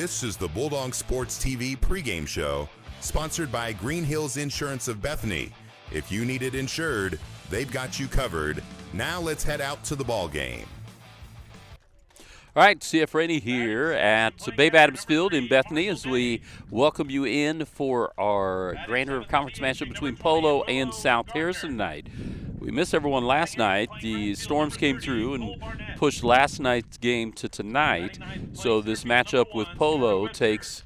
This is the Bulldog Sports TV pregame show, sponsored by Green Hills Insurance of Bethany. If you need it insured, they've got you covered. Now let's head out to the ball game. All right, CF Rainey here at Babe Adams Field in Bethany as we welcome you in for our Grand River Conference matchup between Polo and South Harrison tonight. We missed everyone last night. The storms came through and pushed last night's game to tonight. So this matchup with Polo takes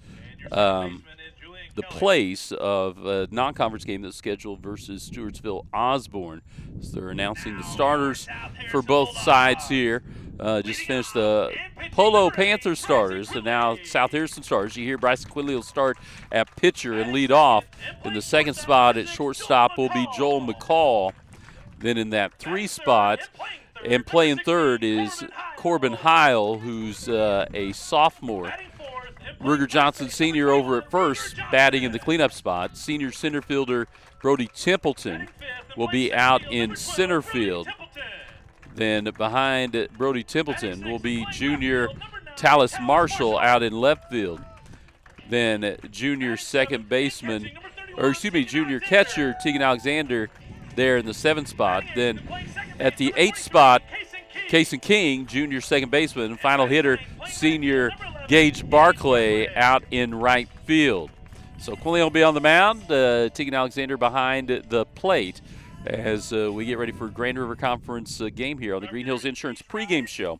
the place of a non-conference game that's scheduled versus Stewartsville Osborne. So they're announcing the starters for both sides here. Just finished the Polo Panthers starters, and now South Harrison starters. You hear Bryson Quinley will start at pitcher and lead off. In the second spot at shortstop will be Joel McCall. Then in that 3 spot and playing third is Corbin Heil, who's a sophomore. Ruger Johnson Sr. over at first, batting in the cleanup spot. Senior center fielder Brody Templeton will be out in center field. Then behind Brody Templeton will be junior Tallis Marshall out in left field. Then junior junior catcher Tegan Alexander there in the 7th spot. Then at the 8th spot, Kason King, junior second baseman. Final hitter, senior Gage Barclay out in right field. So Quinley will be on the mound, Tegan Alexander behind the plate as we get ready for Grand River Conference game here on the Green Hills Insurance pregame show.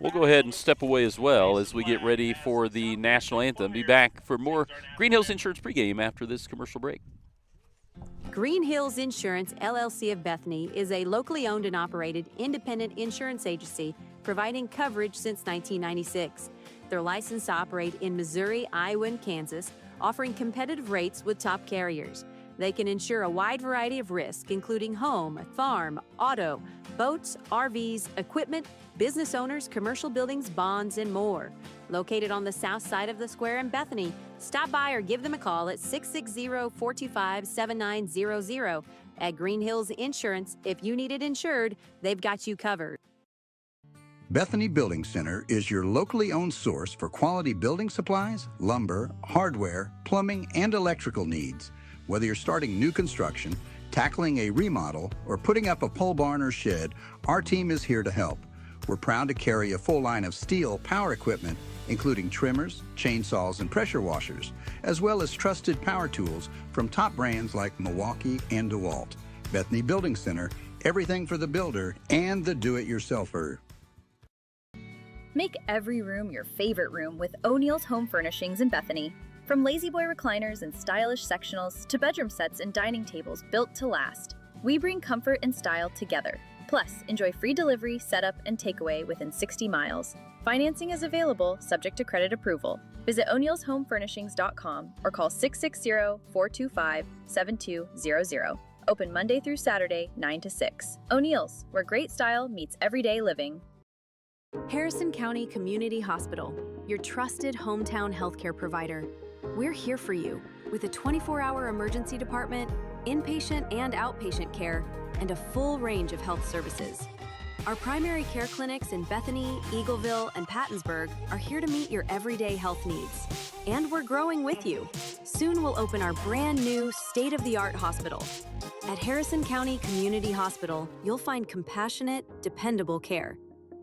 We'll go ahead and step away as well as we get ready for the national anthem. Be back for more Green Hills Insurance pregame after this commercial break. Green Hills Insurance, LLC of Bethany is a locally owned and operated independent insurance agency providing coverage since 1996. They're licensed to operate in Missouri, Iowa, and Kansas, offering competitive rates with top carriers. They can insure a wide variety of risks, including home, farm, auto, boats, RVs, equipment, business owners, commercial buildings, bonds, and more. Located on the south side of the square in Bethany, stop by or give them a call at 660-425-7900. At Green Hills Insurance, if you need it insured, they've got you covered. Bethany Building Center is your locally owned source for quality building supplies, lumber, hardware, plumbing, and electrical needs. Whether you're starting new construction, tackling a remodel, or putting up a pole barn or shed, our team is here to help. We're proud to carry a full line of steel power equipment, including trimmers, chainsaws, and pressure washers, as well as trusted power tools from top brands like Milwaukee and DeWalt. Bethany Building Center, everything for the builder and the do-it-yourselfer. Make every room your favorite room with O'Neill's Home Furnishings in Bethany. From lazy boy recliners and stylish sectionals to bedroom sets and dining tables built to last, we bring comfort and style together. Plus, enjoy free delivery, setup, and takeaway within 60 miles. Financing is available, subject to credit approval. Visit o'neillshomefurnishings.com or call 660-425-7200. Open Monday through Saturday, 9 to 6. O'Neill's, where great style meets everyday living. Harrison County Community Hospital, your trusted hometown healthcare provider. We're here for you with a 24-hour emergency department, inpatient and outpatient care, and a full range of health services. Our primary care clinics in Bethany, Eagleville, and Pattonsburg are here to meet your everyday health needs. And we're growing with you. Soon we'll open our brand new state-of-the-art hospital. At Harrison County Community Hospital, you'll find compassionate, dependable care.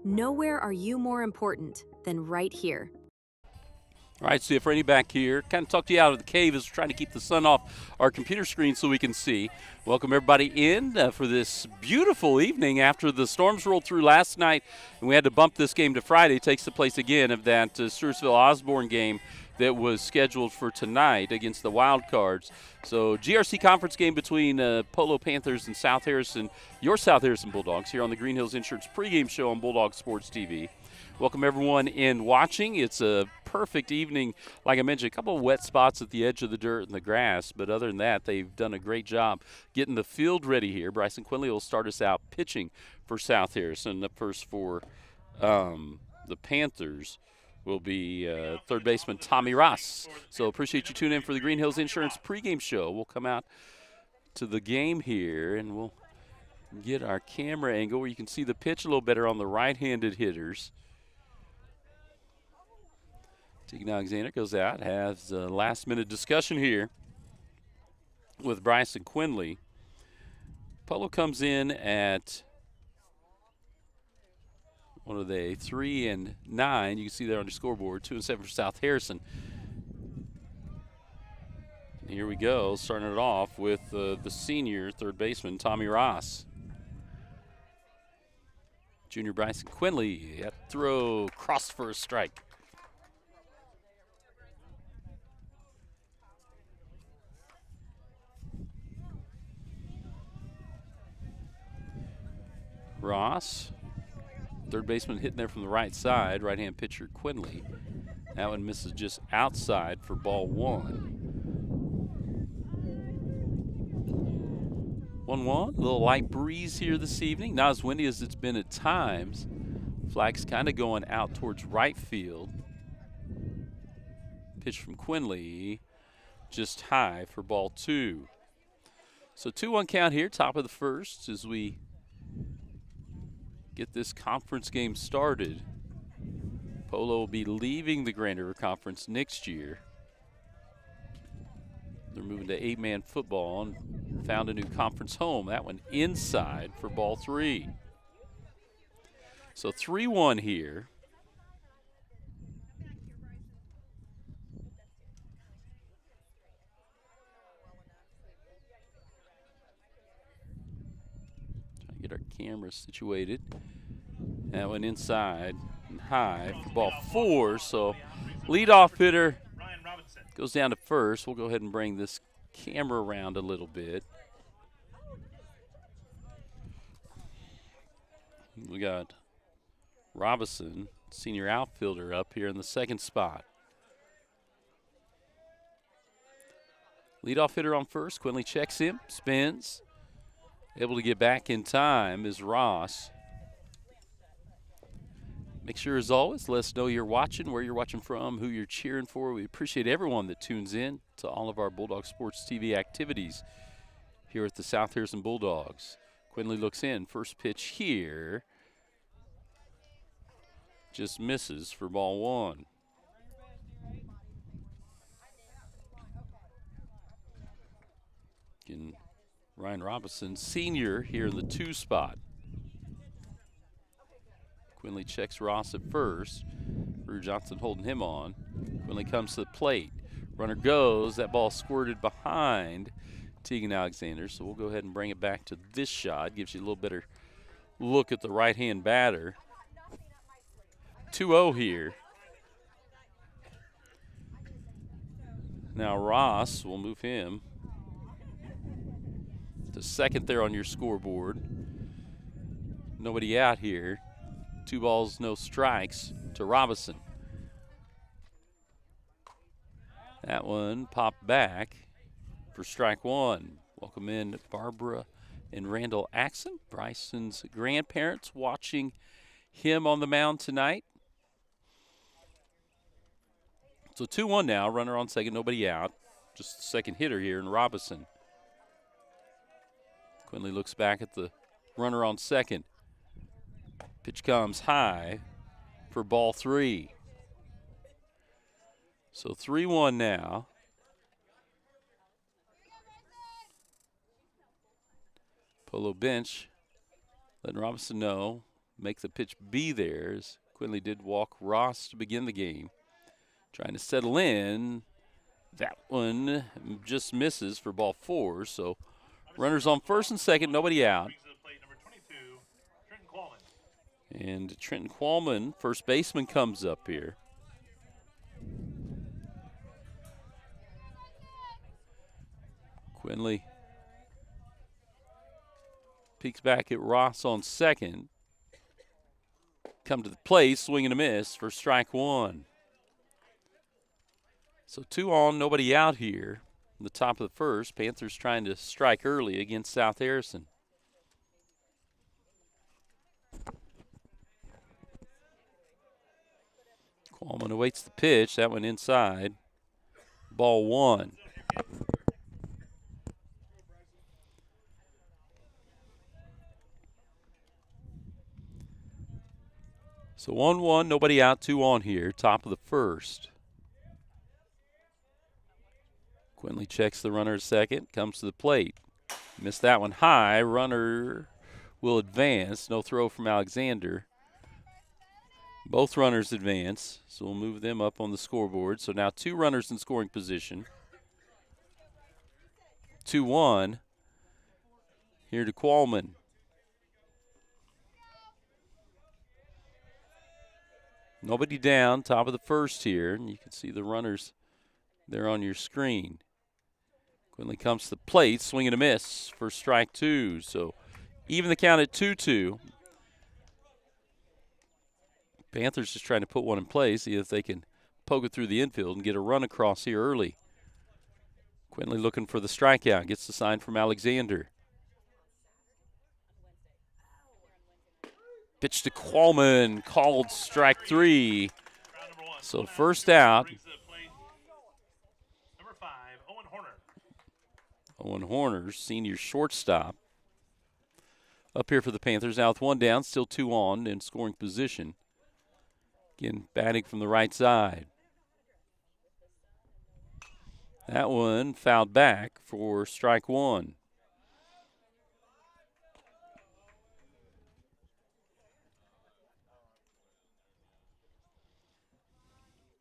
Nowhere are you more important than right here. All right, CF Rainey back here. Kind of talked you out of the cave as we're trying to keep the sun off our computer screen so we can see. Welcome everybody in for this beautiful evening after the storms rolled through last night and we had to bump this game to Friday. It takes the place again of that Stewartsville Osborne game that was scheduled for tonight against the Wildcards. So GRC conference game between Polo Panthers and South Harrison, your South Harrison Bulldogs, here on the Green Hills Insurance pregame show on Bulldog Sports TV. Welcome everyone in watching. It's a perfect evening. Like I mentioned, a couple of wet spots at the edge of the dirt and the grass, but other than that, they've done a great job getting the field ready here. Bryson Quinley will start us out pitching for South Harrison. Up first for the Panthers will be third baseman Tommy Ross. So appreciate you tuning in for the Green Hills Insurance pregame show. We'll come out to the game here and we'll get our camera angle where you can see the pitch a little better on the right-handed hitters. Tegan Alexander goes out, has a last-minute discussion here with Bryson Quinley. Polo comes in at, what are they, 3 and 9. You can see there on your scoreboard, 2 and 7 for South Harrison. And here we go, starting it off with the senior third baseman, Tommy Ross. Junior Bryson Quinley at throw, cross for a strike. Ross, third baseman hitting there from the right side, right-hand pitcher Quinley. That one misses just outside for ball 1. 1-1, a little light breeze here this evening. Not as windy as it's been at times. Flag's kind of going out towards right field. Pitch from Quinley, just high for ball 2. So 2-1 count here, top of the first as we get this conference game started. Polo will be leaving the Grand River Conference next year. They're moving to 8-man football and found a new conference home. That one inside for ball 3. So 3-1 here. Trying to get our camera situated. That one inside and high for ball 4. So leadoff hitter goes down to first. We'll go ahead and bring this camera around a little bit. We got Robinson, senior outfielder, up here in the second spot. Leadoff hitter on first. Quinley checks him, spins. Able to get back in time is Ross. Make sure, as always, let us know you're watching, where you're watching from, who you're cheering for. We appreciate everyone that tunes in to all of our Bulldog Sports TV activities here at the South Harrison Bulldogs. Quinley looks in. First pitch here. Just misses for ball 1. Again, Ryan Robinson, senior, here in the 2 spot. Quinley checks Ross at first. Brew Johnson holding him on. Quinley comes to the plate. Runner goes. That ball squirted behind Tegan Alexander. So we'll go ahead and bring it back to this shot. Gives you a little better look at the right-hand batter. 2-0 here. Now Ross, will move him to second there on your scoreboard. Nobody out here. 2 balls, no strikes to Robinson. That one popped back for strike 1. Welcome in Barbara and Randall Axon, Bryson's grandparents, watching him on the mound tonight. So 2-1 now, runner on second, nobody out. Just the second hitter here in Robinson. Quinley looks back at the runner on second. Pitch comes high for ball 3. So 3-1 now. Polo bench letting Robinson know, make the pitch be theirs. Quinley did walk Ross to begin the game. Trying to settle in. That one just misses for ball 4. So runners on first and second, nobody out. And Trenton Qualman, first baseman, comes up here. Quinley peeks back at Ross on second. Come to the plate, swing and a miss for strike 1. So 2 on, nobody out here. In the top of the first, Panthers trying to strike early against South Harrison. Qualman awaits the pitch. That one inside. Ball 1. So 1-1, nobody out, 2 on here. Top of the first. Quinley checks the runner at second, comes to the plate. Missed that one high. Runner will advance. No throw from Alexander. Both runners advance, so we'll move them up on the scoreboard. So now 2 runners in scoring position. 2-1. Here to Qualman. Nobody down, top of the first here, and you can see the runners there on your screen. Quinley comes to the plate, swing and a miss for strike 2. So even the count at 2-2. Panthers just trying to put one in place, see if they can poke it through the infield and get a run across here early. Quinley looking for the strikeout, gets the sign from Alexander. Pitch to Qualman, called strike 3. So first out. Owen Horner, senior shortstop. Up here for the Panthers, now with 1 down, still 2 on in scoring position. Again, batting from the right side. That one fouled back for strike 1.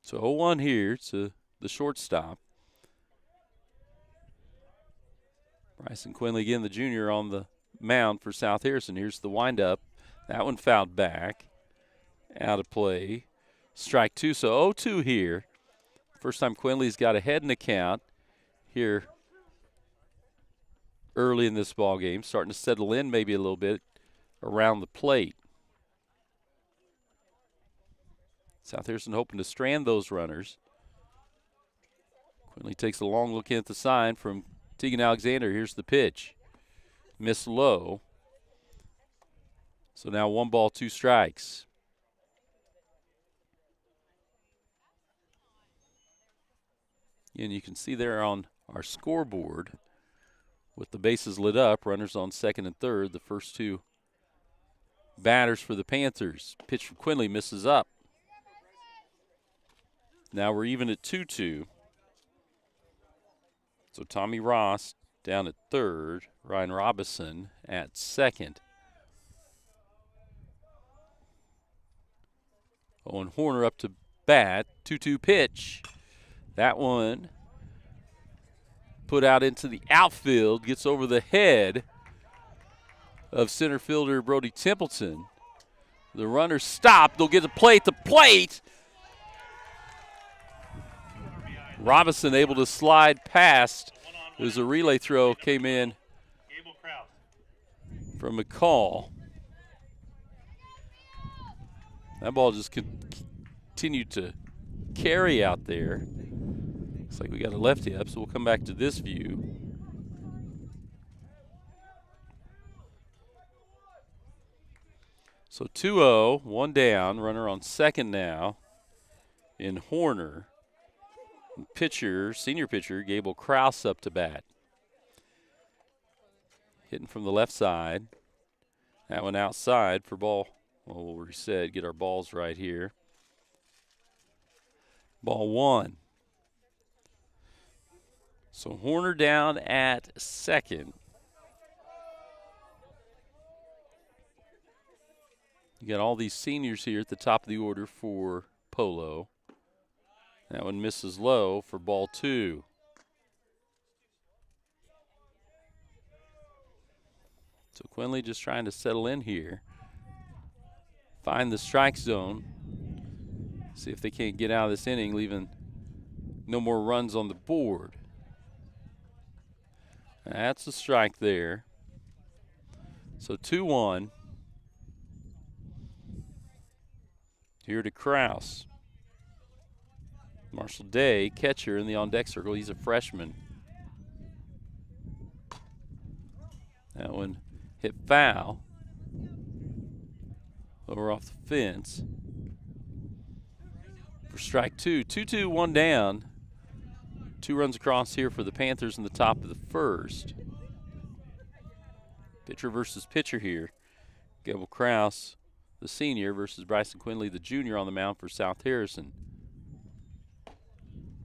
So 0-1 here to the shortstop. Bryson Quinley, again, the junior on the mound for South Harrison. Here's the windup. That one fouled back. Out of play. Strike 2, so 0-2 here. First time Quinley's got ahead in the count here early in this ball game. Starting to settle in maybe a little bit around the plate. South Harrison hoping to strand those runners. Quinley takes a long look in at the sign from Tegan Alexander. Here's the pitch. Miss low. So now 1 ball, 2 strikes. And you can see there on our scoreboard with the bases lit up, runners on second and third, the first 2 batters for the Panthers. Pitch from Quinley misses up. Now we're even at 2-2. So Tommy Ross down at third, Ryan Robinson at second. Owen Horner up to bat, 2-2 pitch. That one put out into the outfield, gets over the head of center fielder Brody Templeton. The runner stopped. They'll get the plate. Robinson able to slide past. It was a relay throw, came in from McCall. That ball just continued to carry out there. Looks like we got a lefty up, so we'll come back to this view. So 2-0, 1 down, runner on second now in Horner. Pitcher, senior pitcher, Gable Krause up to bat. Hitting from the left side. That one outside for ball. Well, we'll reset, get our balls right here. Ball 1. So Horner down at second. You got all these seniors here at the top of the order for Polo. That one misses low for ball 2. So Quinley just trying to settle in here. Find the strike zone. See if they can't get out of this inning, leaving no more runs on the board. That's a strike there. So 2-1. Here to Krause. Marshall Day, catcher in the on-deck circle. He's a freshman. That one hit foul. Over off the fence. For strike 2. 2-2, 1 down. 2 runs across here for the Panthers in the top of the first. Pitcher versus pitcher here. Gable Krause, the senior, versus Bryson Quinley, the junior, on the mound for South Harrison.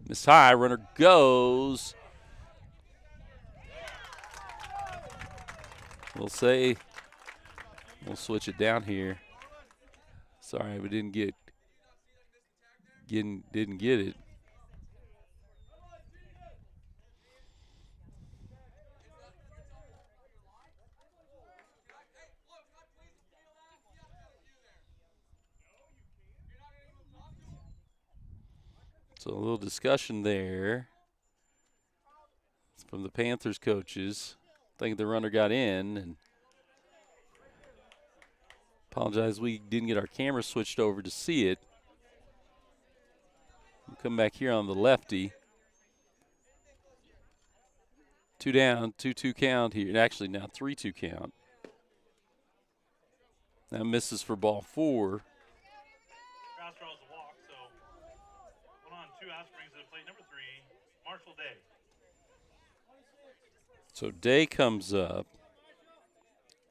Miss high, runner goes We'll switch it down here. Sorry, we didn't get it. So a little discussion there from the Panthers coaches. I think the runner got in, and apologize we didn't get our camera switched over to see it. We'll come back here on the lefty. 2 down, 2-2 count here. Actually now 3-2 count. Now misses for ball 4. Pass draws the walk, so 1 on 2 outs brings it to plate number 3, Marshall Day. So Day comes up,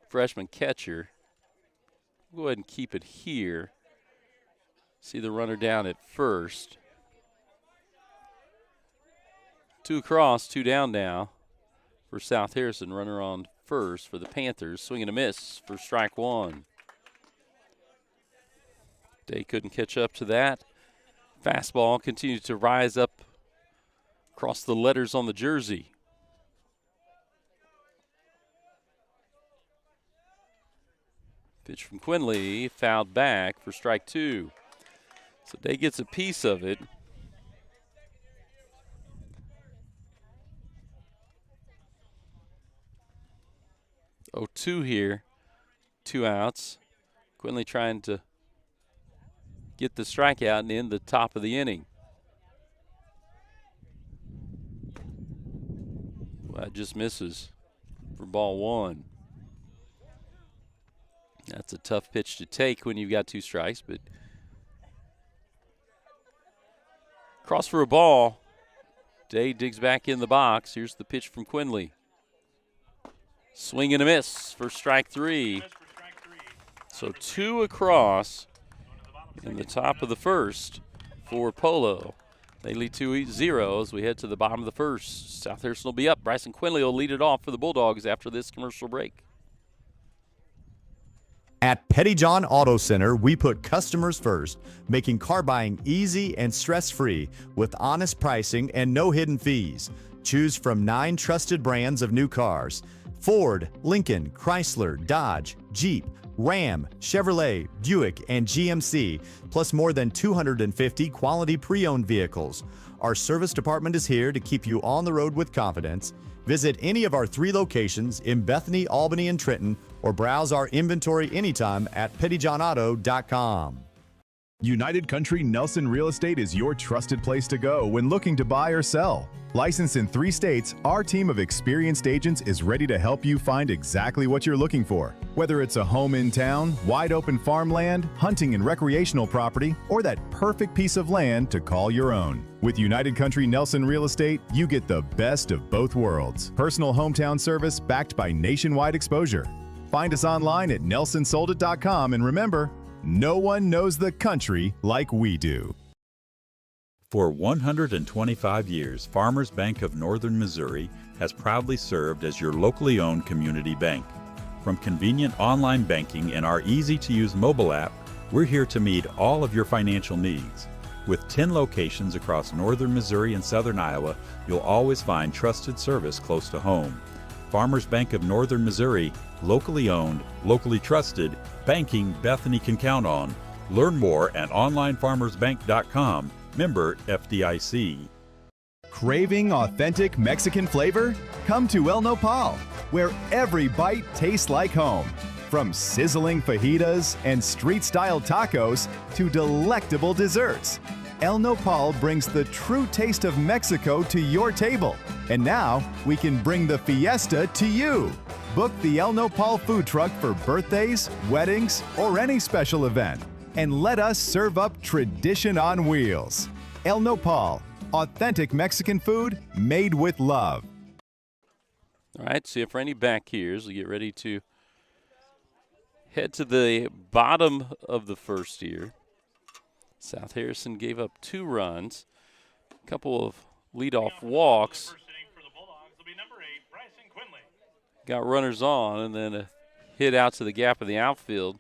freshman catcher. We'll go ahead and keep it here. See the runner down at first. 2 across, 2 down now for South Harrison. Runner on first for the Panthers. Swing and a miss for strike 1. Day couldn't catch up to that. Fastball continues to rise up across the letters on the jersey. Pitch from Quinley, fouled back for strike 2. So Day gets a piece of it. Oh, 2 here, 2 outs. Quinley trying to get the strikeout and end the top of the inning. Well, that just misses for ball 1. That's a tough pitch to take when you've got 2 strikes, but cross for a ball. Day digs back in the box. Here's the pitch from Quinley. Swing and a miss for strike 3. So 2 across in the top of the first for Polo. They lead 2-0 as we head to the bottom of the first. South Harrison will be up. Bryson Quinley will lead it off for the Bulldogs after this commercial break. At Petty John Auto Center, we put customers first, making car buying easy and stress-free with honest pricing and no hidden fees. Choose from 9 trusted brands of new cars: Ford, Lincoln, Chrysler, Dodge, Jeep, Ram, Chevrolet, Buick, and GMC, plus more than 250 quality pre-owned vehicles. Our service department is here to keep you on the road with confidence. Visit any of our 3 locations in Bethany, Albany, and Trenton, or browse our inventory anytime at pettyjohnauto.com. United Country Nelson Real Estate is your trusted place to go when looking to buy or sell. Licensed in 3 states, our team of experienced agents is ready to help you find exactly what you're looking for. Whether it's a home in town, wide open farmland, hunting and recreational property, or that perfect piece of land to call your own. With United Country Nelson Real Estate, you get the best of both worlds. Personal hometown service backed by nationwide exposure. Find us online at nelsonsoldit.com, and remember, no one knows the country like we do. For 125 years, Farmers Bank of Northern Missouri has proudly served as your locally owned community bank. From convenient online banking and our easy-to-use mobile app, we're here to meet all of your financial needs. With 10 locations across northern Missouri and southern Iowa, you'll always find trusted service close to home. Farmers Bank of Northern Missouri, locally owned, locally trusted, banking Bethany can count on. Learn more at onlinefarmersbank.com. Member FDIC. Craving authentic Mexican flavor? Come to El Nopal, where every bite tastes like home. From sizzling fajitas and street-style tacos to delectable desserts, El Nopal brings the true taste of Mexico to your table. And now, we can bring the fiesta to you. Book the El Nopal food truck for birthdays, weddings, or any special event. And let us serve up tradition on wheels. El Nopal, authentic Mexican food made with love. All right, see if for any back here as we get ready to head to the bottom of the first here. South Harrison gave up 2 runs, a couple of leadoff walks. got runners on, and then a hit out to the gap in the outfield.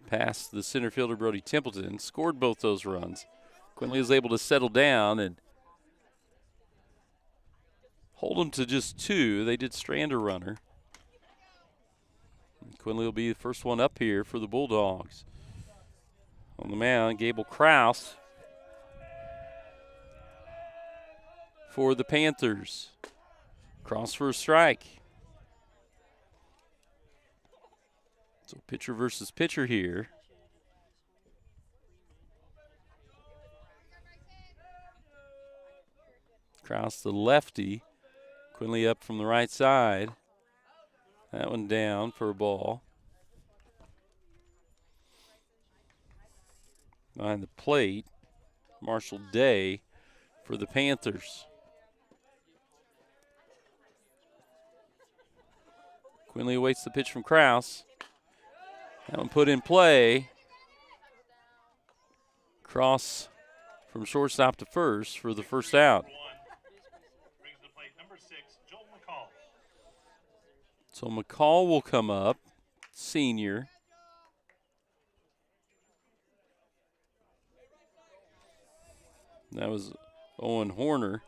Past the center fielder, Brody Templeton. Scored both those runs. Quinley was able to settle down and hold them to just 2. They did strand a runner. And Quinley will be the first one up here for the Bulldogs. On the mound, Gable Kraus for the Panthers. Cross for a strike. So pitcher versus pitcher here. Kraus the lefty. Quinley up from the right side. That one down for a ball. Behind the plate, Marshall Day for the Panthers. Quinley awaits the pitch from Kraus. That one put in play. Cross from shortstop to first for the first out. Brings to plate number 6, Joel McCall. So McCall will come up, senior. That was Owen Horner.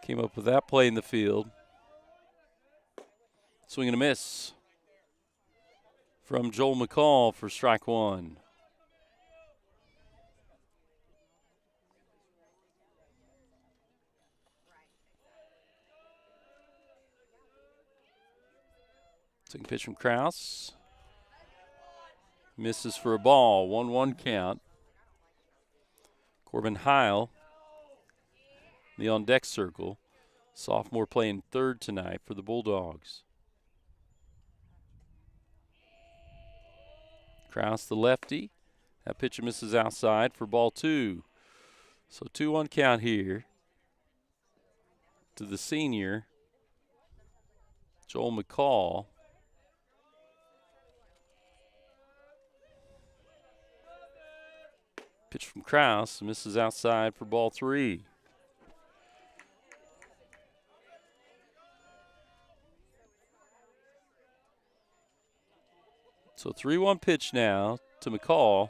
Came up with that play in the field. Swing and a miss from Joel McCall for strike 1. Second pitch from Kraus. Misses for a ball. 1-1 count. Corbin Heil, the on deck circle. Sophomore playing third tonight for the Bulldogs. Kraus the lefty. That pitch misses outside for ball 2. So 2-1 count here to the senior, Joel McCall. Pitch from Kraus misses outside for ball 3. So 3-1 pitch now to McCall.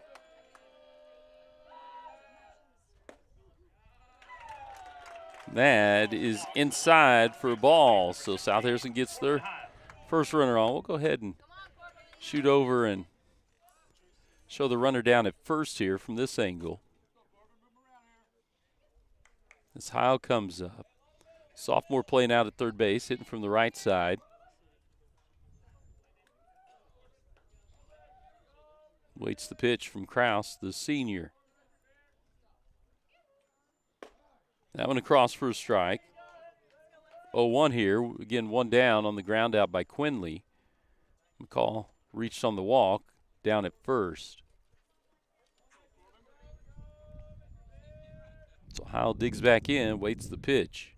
That is inside for a ball. So South Harrison gets their first runner on. We'll go ahead and shoot over and show the runner down at first here from this angle. As Heil comes up. Sophomore playing out at third base, hitting from the right side. Waits the pitch from Kraus, the senior. That one across for a strike. 0-1 here. Again, one down on the ground out by Quinley. McCall reached on the walk, down at first. So Heil digs back in, waits the pitch.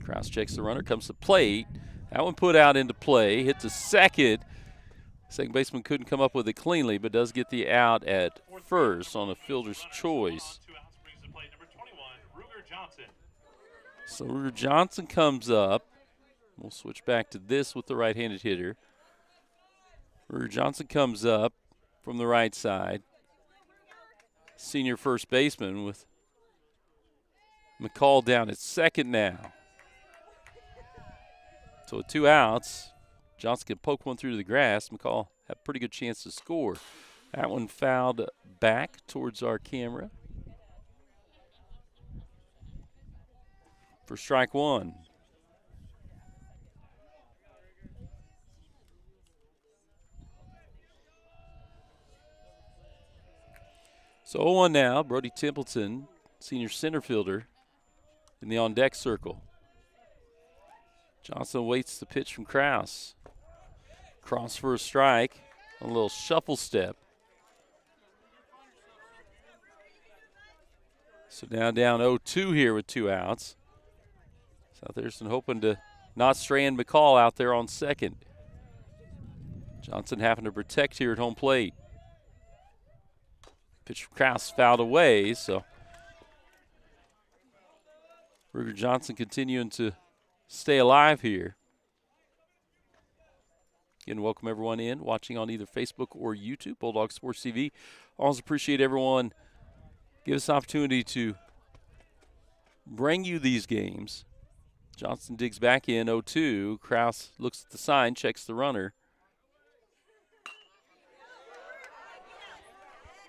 Kraus checks the runner, comes to plate. That one put out into play, hit to second. Second baseman couldn't come up with it cleanly, but does get the out at first on a fielder's choice. So Ruger Johnson comes up. We'll switch back to this with the right-handed hitter. Ruger Johnson comes up from the right side. Senior first baseman with McCall down at second now. So with 2 outs, Johnson can poke one through the grass. McCall had a pretty good chance to score. That one fouled back towards our camera for strike 1. So 0-1 now, Brody Templeton, senior center fielder, in the on-deck circle. Johnson waits the pitch from Kraus. Cross for a strike, a little shuffle step. So now down 0-2 here with 2 outs. South Harrison hoping to not strand McCall out there on second. Johnson having to protect here at home plate. Pitch from Kraus fouled away, so Ruger Johnson continuing to stay alive here. Again, welcome everyone in watching on either Facebook or YouTube, Bulldog Sports TV. Always appreciate everyone. Give us an opportunity to bring you these games. Johnson digs back in, 0-2. Kraus looks at the sign, checks the runner.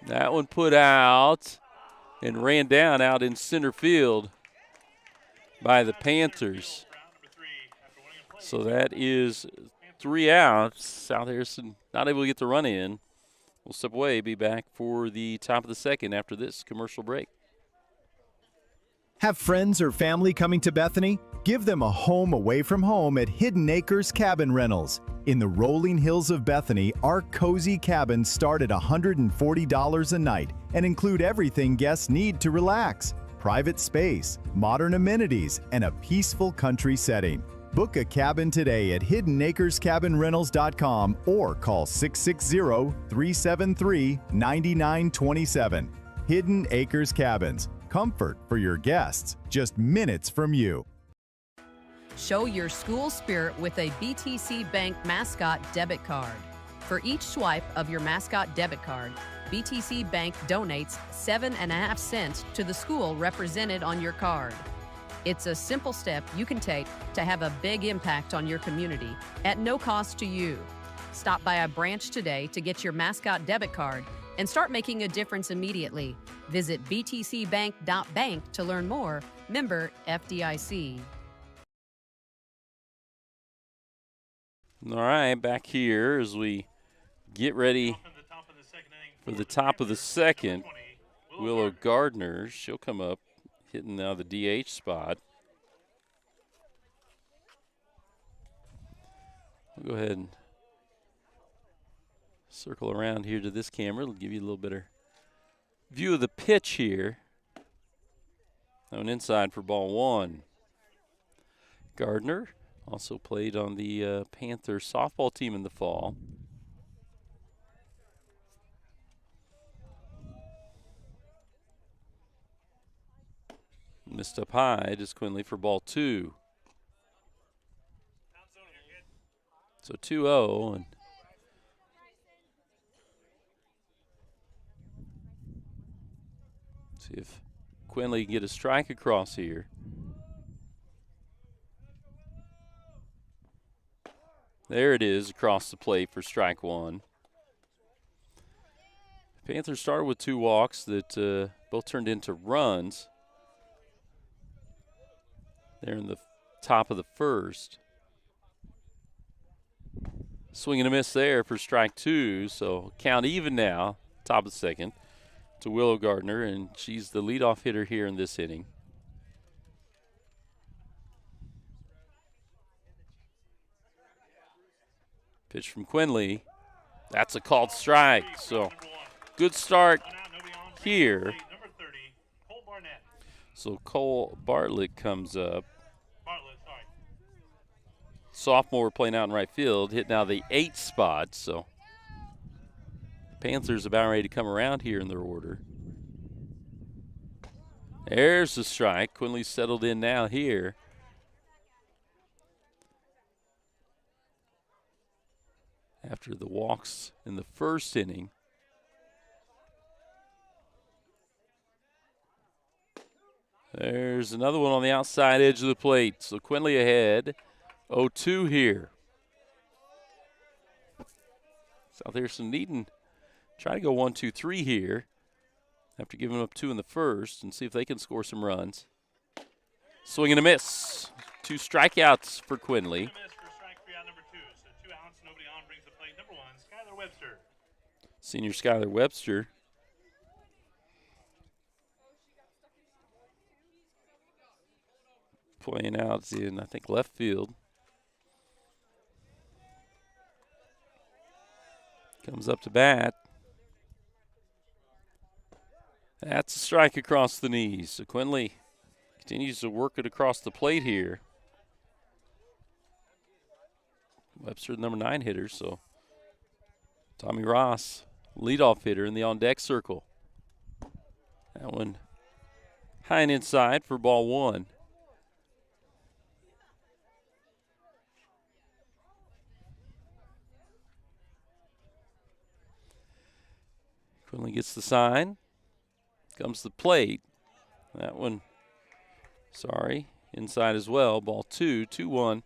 That one put out and ran down out in center field by the Panthers. So that is 3 outs. South Harrison not able to get the run in. We'll step away, be back for the top of the second after this commercial break. Have friends or family coming to Bethany? Give them a home away from home at Hidden Acres Cabin Rentals. In the rolling hills of Bethany, our cozy cabins start at $140 a night and include everything guests need to relax: private space, modern amenities, and a peaceful country setting. Book a cabin today at hiddenacrescabinrentals.com or call 660-373-9927. Hidden Acres Cabins. Comfort for your guests, just minutes from you. Show your school spirit with a BTC Bank Mascot Debit Card. For each swipe of your Mascot Debit Card, BTC Bank donates 7.5 cents to the school represented on your card. It's a simple step you can take to have a big impact on your community at no cost to you. Stop by a branch today to get your Mascot Debit Card and start making a difference immediately. Visit btcbank.bank to learn more. Member FDIC. All right, back here as we get ready for the top of the second. Willow Gardner, she'll come up, hitting now the DH spot. We'll go ahead and circle around here to this camera. It'll give you a little better view of the pitch here. Going inside for ball one. Gardner also played on the Panther softball team in the fall. Missed up high, just Quinley for ball two. So 2-0, and see if Quinley can get a strike across here. There it is, across the plate for strike one. Panthers started with 2 walks that both turned into runs. There in the top of the first. Swing and a miss there for strike 2, so count even now, top of the second, to Willow Gardner, and she's the leadoff hitter here in this inning. Pitch from Quinley. That's a called strike. So good start here. So Cole Bartlett comes up. Sophomore playing out in right field, hit now the 8th spot. So the Panthers about ready to come around here in their order. There's the strike. Quinley's settled in now here. After the walks in the first inning. There's another one on the outside edge of the plate. So Quinley ahead. 0-2 here. South Harrison needing try to go 1-2-3 here after giving up 2 in the first and see if they can score some runs. Swing and a miss. 2 strikeouts for Quinley. Senior Skylar Webster. Playing out in, I think, left field. Comes up to bat. That's a strike across the knees. So Quinley continues to work it across the plate here. Webster, the number 9 hitter, so Tommy Ross, leadoff hitter in the on-deck circle. That one high and inside for ball 1. Quinley gets the sign. Comes the plate. That one, inside as well. Ball 2, 2-1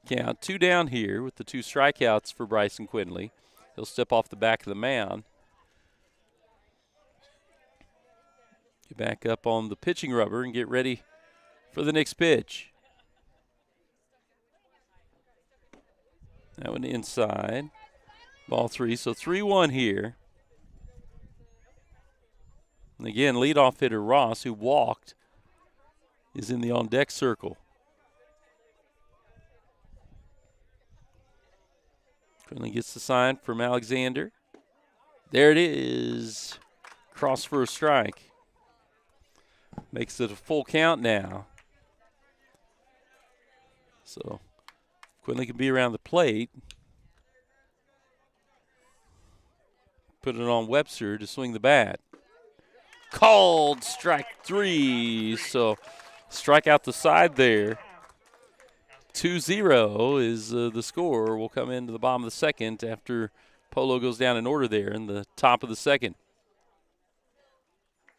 count. 2 down here with the 2 strikeouts for Bryson Quinley. He'll step off the back of the mound. Get back up on the pitching rubber and get ready for the next pitch. That one inside. Ball 3, so 3-1 here. And again, leadoff hitter Ross, who walked, is in the on-deck circle. Quinley gets the sign from Alexander. There it is. Cross for a strike. Makes it a full count now. So Quinley can be around the plate. Put it on Webster to swing the bat. Called strike 3. So strike out the side there. 2-0 is the score. We'll come into the bottom of the second after Polo goes down in order there in the top of the second.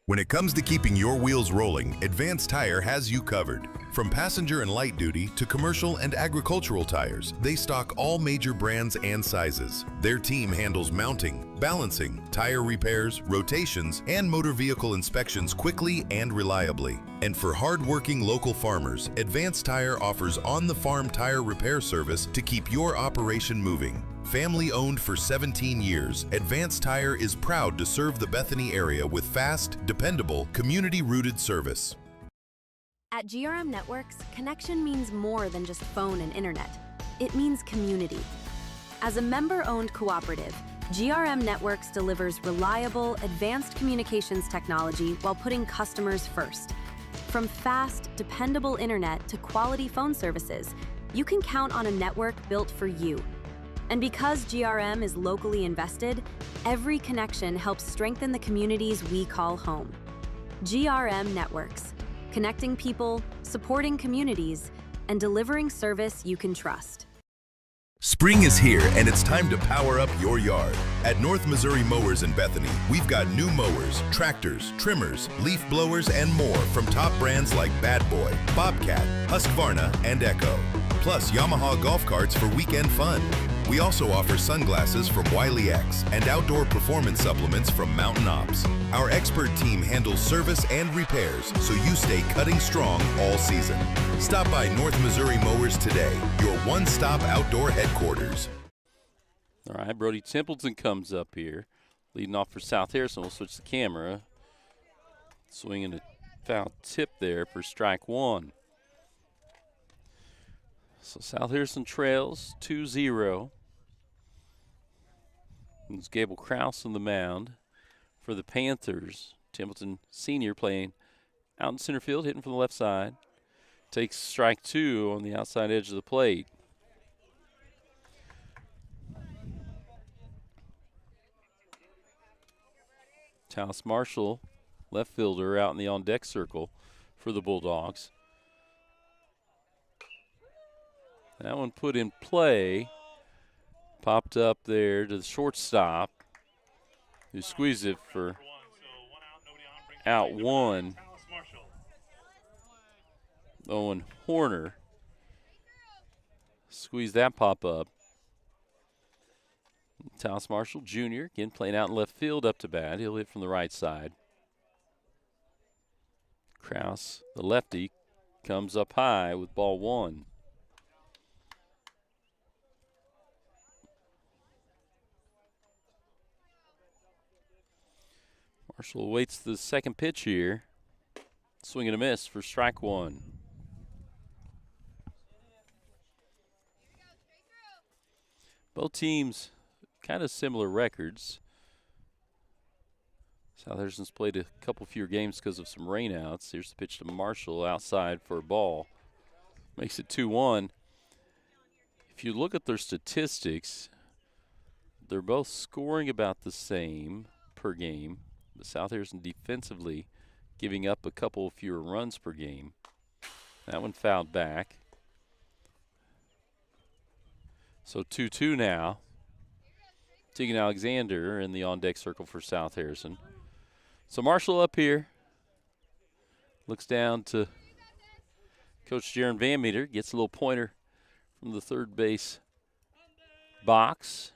When it comes to keeping your wheels rolling, Advanced Tire has you covered. From passenger and light duty to commercial and agricultural tires, they stock all major brands and sizes. Their team handles mounting, balancing, tire repairs, rotations, and motor vehicle inspections quickly and reliably. And for hard-working local farmers, Advanced Tire offers on-the-farm tire repair service to keep your operation moving. Family owned for 17 years, Advanced Tire is proud to serve the Bethany area with fast, dependable, community-rooted service. At GRM Networks, connection means more than just phone and internet. It means community. As a member-owned cooperative, GRM Networks delivers reliable, advanced communications technology while putting customers first. From fast, dependable internet to quality phone services, you can count on a network built for you. And because GRM is locally invested, every connection helps strengthen the communities we call home. GRM Networks, connecting people, supporting communities, and delivering service you can trust. Spring is here and it's time to power up your yard. At North Missouri Mowers in Bethany, we've got new mowers, tractors, trimmers, leaf blowers, and more from top brands like Bad Boy, Bobcat, Husqvarna, and Echo. Plus Yamaha golf carts for weekend fun. We also offer sunglasses from Wiley X and outdoor performance supplements from Mountain Ops. Our expert team handles service and repairs so you stay cutting strong all season. Stop by North Missouri Mowers today, your one-stop outdoor headquarters. All right, Brody Templeton comes up here, leading off for South Harrison. We'll switch the camera. Swinging a foul tip there for strike 1. So South Harrison trails 2-0. It's Gable Krause on the mound for the Panthers. Templeton Sr. playing out in center field, hitting from the left side. Takes strike 2 on the outside edge of the plate. Talis Marshall, left fielder, out in the on-deck circle for the Bulldogs. That one put in play. Popped up there to the shortstop, who squeezed it for out 1. Owen Horner squeezed that pop up. Talis Marshall Jr. again playing out in left field up to bat. He'll hit from the right side. Krause, the lefty, comes up high with ball 1. Marshall awaits the second pitch here. Swing and a miss for strike 1. Both teams kind of similar records. South Harrison's played a couple fewer games because of some rainouts. Here's the pitch to Marshall outside for a ball. Makes it 2-1. If you look at their statistics, they're both scoring about the same per game. But South Harrison defensively giving up a couple fewer runs per game. That one fouled back. So 2-2 now. Tegan Alexander in the on-deck circle for South Harrison. So Marshall up here. Looks down to Coach Jaron Van Meter. Gets a little pointer from the third base box.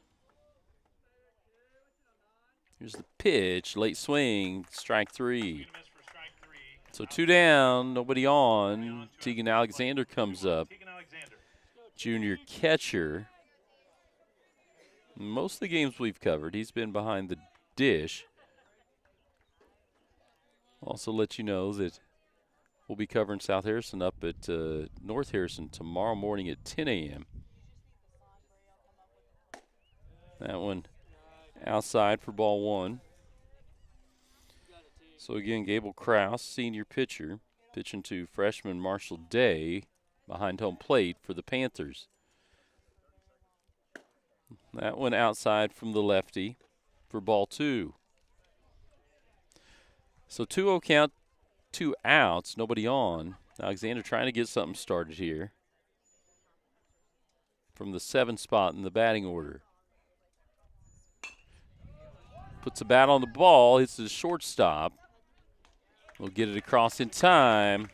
Here's the pitch. Late swing. Strike 3. So 2 down. Nobody on. Tegan Alexander comes up. Junior catcher. Most of the games we've covered, he's been behind the dish. Also let you know that we'll be covering South Harrison up at North Harrison tomorrow morning at 10 a.m. That one outside for ball 1. So again, Gable Kraus, senior pitcher, pitching to freshman Marshall Day behind home plate for the Panthers. That one outside from the lefty for ball 2. So 2-0 count, 2 outs, nobody on. Alexander trying to get something started here from the 7th spot in the batting order. Puts a bat on the ball, hits the shortstop. We'll get it across in time.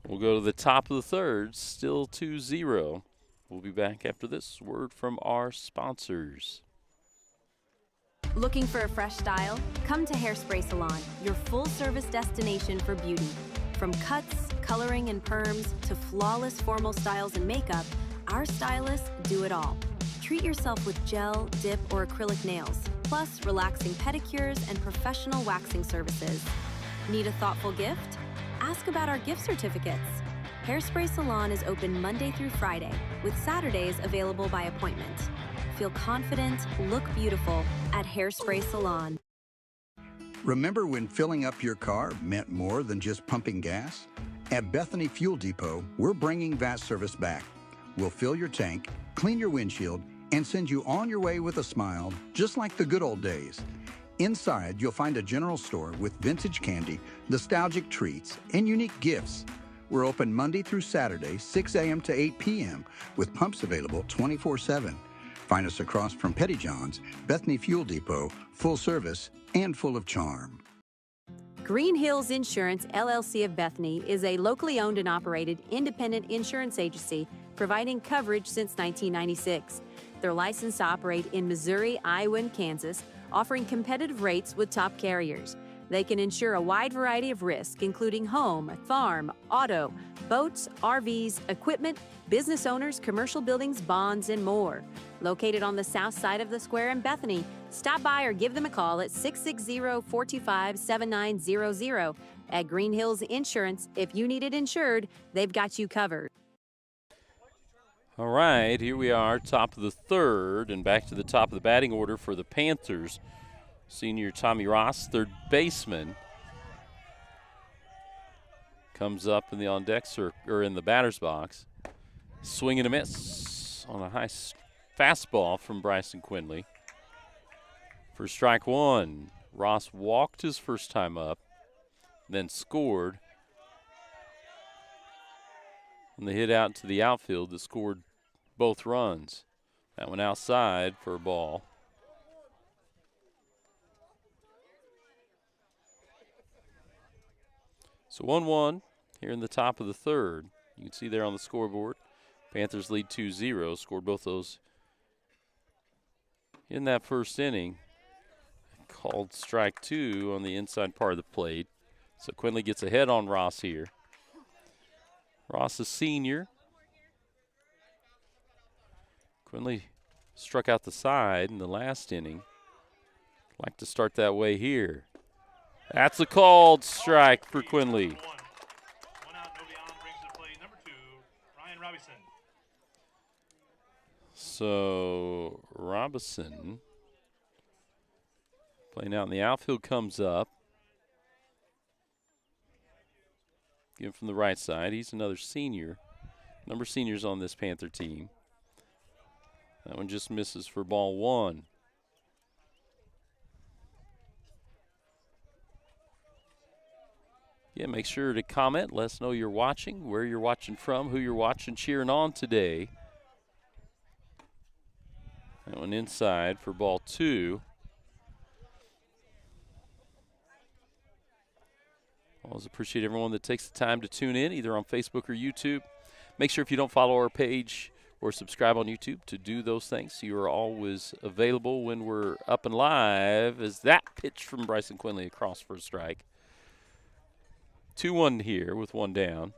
We'll go to the top of the third, still 2-0. We'll be back after this word from our sponsors. Looking for a fresh style? Come to Hairspray Salon, your full-service destination for beauty. From cuts, coloring, and perms to flawless formal styles and makeup, our stylists do it all. Treat yourself with gel, dip, or acrylic nails, plus relaxing pedicures and professional waxing services. Need a thoughtful gift? Ask about our gift certificates. Hairspray Salon is open Monday through Friday, with Saturdays available by appointment. Feel confident, look beautiful at Hairspray Salon. Remember when filling up your car meant more than just pumping gas? At Bethany Fuel Depot, we're bringing that service back. We'll fill your tank, clean your windshield, and send you on your way with a smile, just like the good old days. Inside, you'll find a general store with vintage candy, nostalgic treats, and unique gifts. We're open Monday through Saturday, 6 a.m. to 8 p.m., with pumps available 24/7. Find us across from Petty John's, Bethany Fuel Depot, full service and full of charm. Green Hills Insurance, LLC of Bethany is a locally owned and operated independent insurance agency providing coverage since 1996. They're licensed to operate in Missouri, Iowa, and Kansas, offering competitive rates with top carriers. They can insure a wide variety of risks, including home, farm, auto, boats, RVs, equipment, business owners, commercial buildings, bonds, and more. Located on the south side of the square in Bethany, stop by or give them a call at 660-425-7900. At Green Hills Insurance, if you need it insured, they've got you covered. All right, here we are, top of the third, and back to the top of the batting order for the Panthers. Senior Tommy Ross, third baseman, comes up in the on-deck or in the batter's box. Swing and a miss on a high fastball from Bryson Quinley. For strike 1, Ross walked his first time up, then scored. And the hit out to the outfield that scored both runs. That one outside for a ball. So 1-1 here in the top of the third. You can see there on the scoreboard. Panthers lead 2-0. Scored both those in that first inning. Called strike 2 on the inside part of the plate. So Quinley gets ahead on Ross here. Ross is senior. Quinley struck out the side in the last inning. Like to start that way here. That's a called strike for Quinley. 1 out, no beyond, brings to play number 2, Ryan Robinson. So Robinson playing out in the outfield comes up. Give him from the right side. He's another senior. Number of seniors on this Panther team. That one just misses for ball 1. Yeah, make sure to comment. Let us know you're watching, where you're watching from, who you're watching, cheering on today. That one inside for ball 2. Always appreciate everyone that takes the time to tune in, either on Facebook or YouTube. Make sure if you don't follow our page or subscribe on YouTube to do those things so you are always available when we're up and live. As that pitch from Bryson Quinley across for a strike. 2-1 here with one down.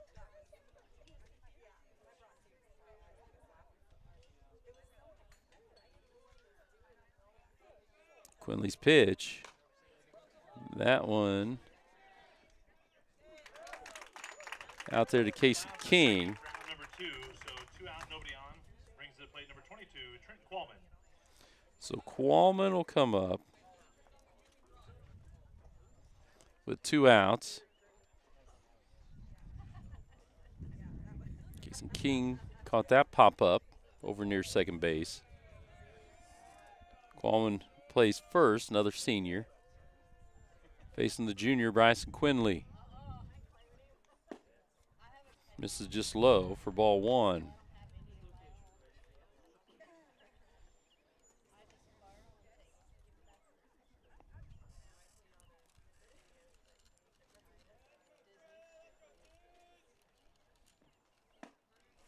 Quinley's pitch. That one out there to Casey King. Number 2, so 2 out, nobody on. Brings to the plate number 22, Trent Qualman. So Qualman will come up with 2 outs. Casey King caught that pop up over near second base. Qualman plays first, another senior. Facing the junior, Bryson Quinley. Misses just low for ball 1.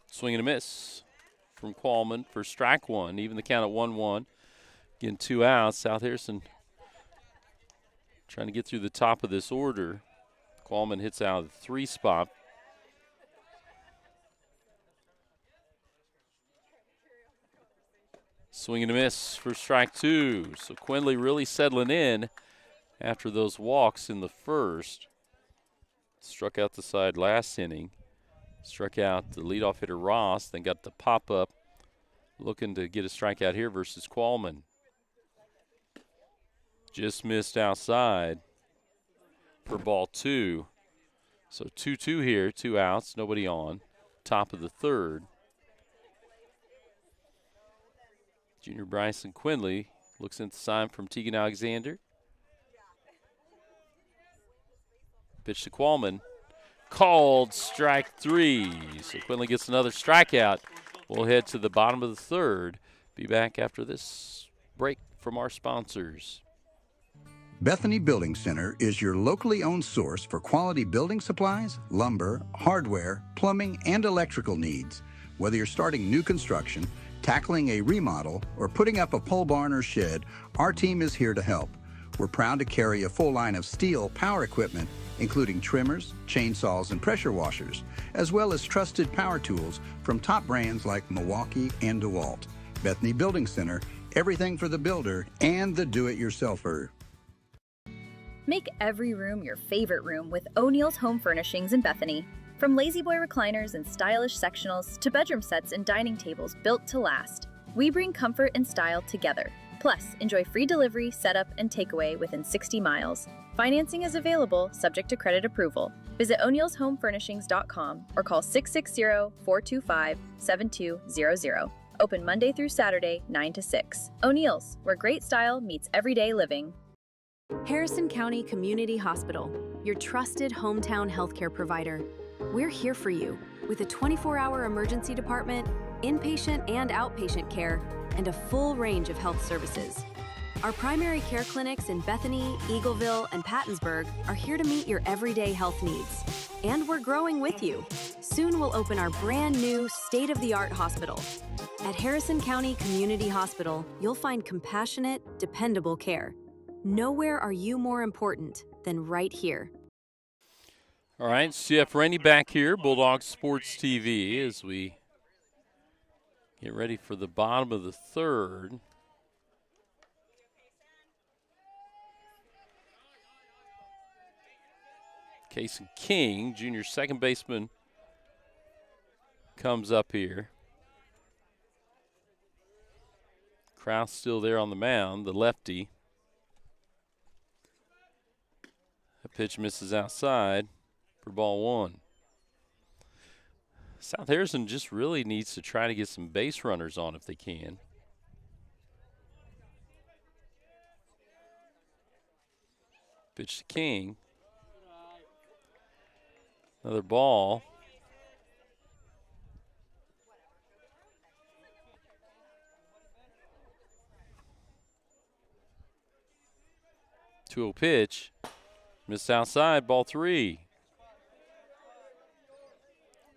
Swing and a miss from Qualman for strike 1. Even the count at 1-1. Again, 2 outs. South Harrison trying to get through the top of this order. Qualman hits out of the 3 spot. Swing and a miss for strike 2. So Quinley really settling in after those walks in the first. Struck out the side last inning. Struck out the leadoff hitter Ross, then got the pop-up, looking to get a strikeout here versus Qualman. Just missed outside for ball 2. So 2-2 here, 2 outs, nobody on. Top of the 3rd. Junior Bryson Quinley looks into sign from Tegan Alexander. Pitch to Qualman. Called strike 3. So Quinley gets another strikeout. We'll head to the bottom of the 3rd. Be back after this break from our sponsors. Bethany Building Center is your locally owned source for quality building supplies, lumber, hardware, plumbing, and electrical needs. Whether you're starting new construction, tackling a remodel, or putting up a pole barn or shed, our team is here to help. We're proud to carry a full line of steel power equipment, including trimmers, chainsaws, and pressure washers, as well as trusted power tools from top brands like Milwaukee and DeWalt. Bethany Building Center, everything for the builder and the do-it-yourselfer. Make every room your favorite room with O'Neill's Home Furnishings in Bethany. From lazy boy recliners and stylish sectionals to bedroom sets and dining tables built to last, we bring comfort and style together. Plus, enjoy free delivery, setup, and takeaway within 60 miles. Financing is available, subject to credit approval. Visit o'neillshomefurnishings.com or call 660-425-7200. Open Monday through Saturday, 9 to 6. O'Neill's, where great style meets everyday living. Harrison County Community Hospital, your trusted hometown healthcare provider. We're here for you with a 24-hour emergency department, inpatient and outpatient care, and a full range of health services. Our primary care clinics in Bethany, Eagleville, and Pattonsburg are here to meet your everyday health needs. And we're growing with you. Soon we'll open our brand new state-of-the-art hospital. At Harrison County Community Hospital, you'll find compassionate, dependable care. Nowhere are you more important than right here. All right, CF Rainey back here, Bulldog Sports TV, as we get ready for the bottom of the 3rd. Casey King, junior second baseman, comes up here. Kraus still there on the mound, the lefty. The pitch misses outside for ball 1. South Harrison just really needs to try to get some base runners on if they can. Pitch to King. Another ball. 2-0 pitch. Missed outside, ball 3.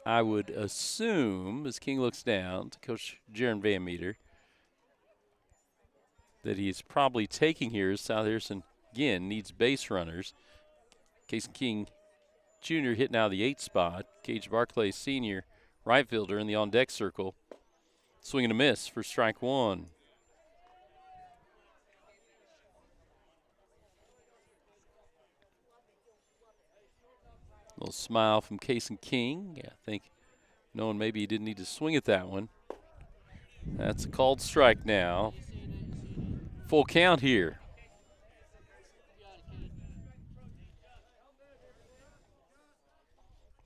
I would assume, as King looks down to Coach Jaron Van Meter, that he's probably taking here. South Harrison, again, needs base runners. Case King Jr. hitting out of the 8th spot. Gage Barclay, senior right fielder in the on-deck circle. Swing and a miss for strike 1. Little smile from Case King. Yeah, I think knowing maybe he didn't need to swing at that one. That's a called strike now. Full count here.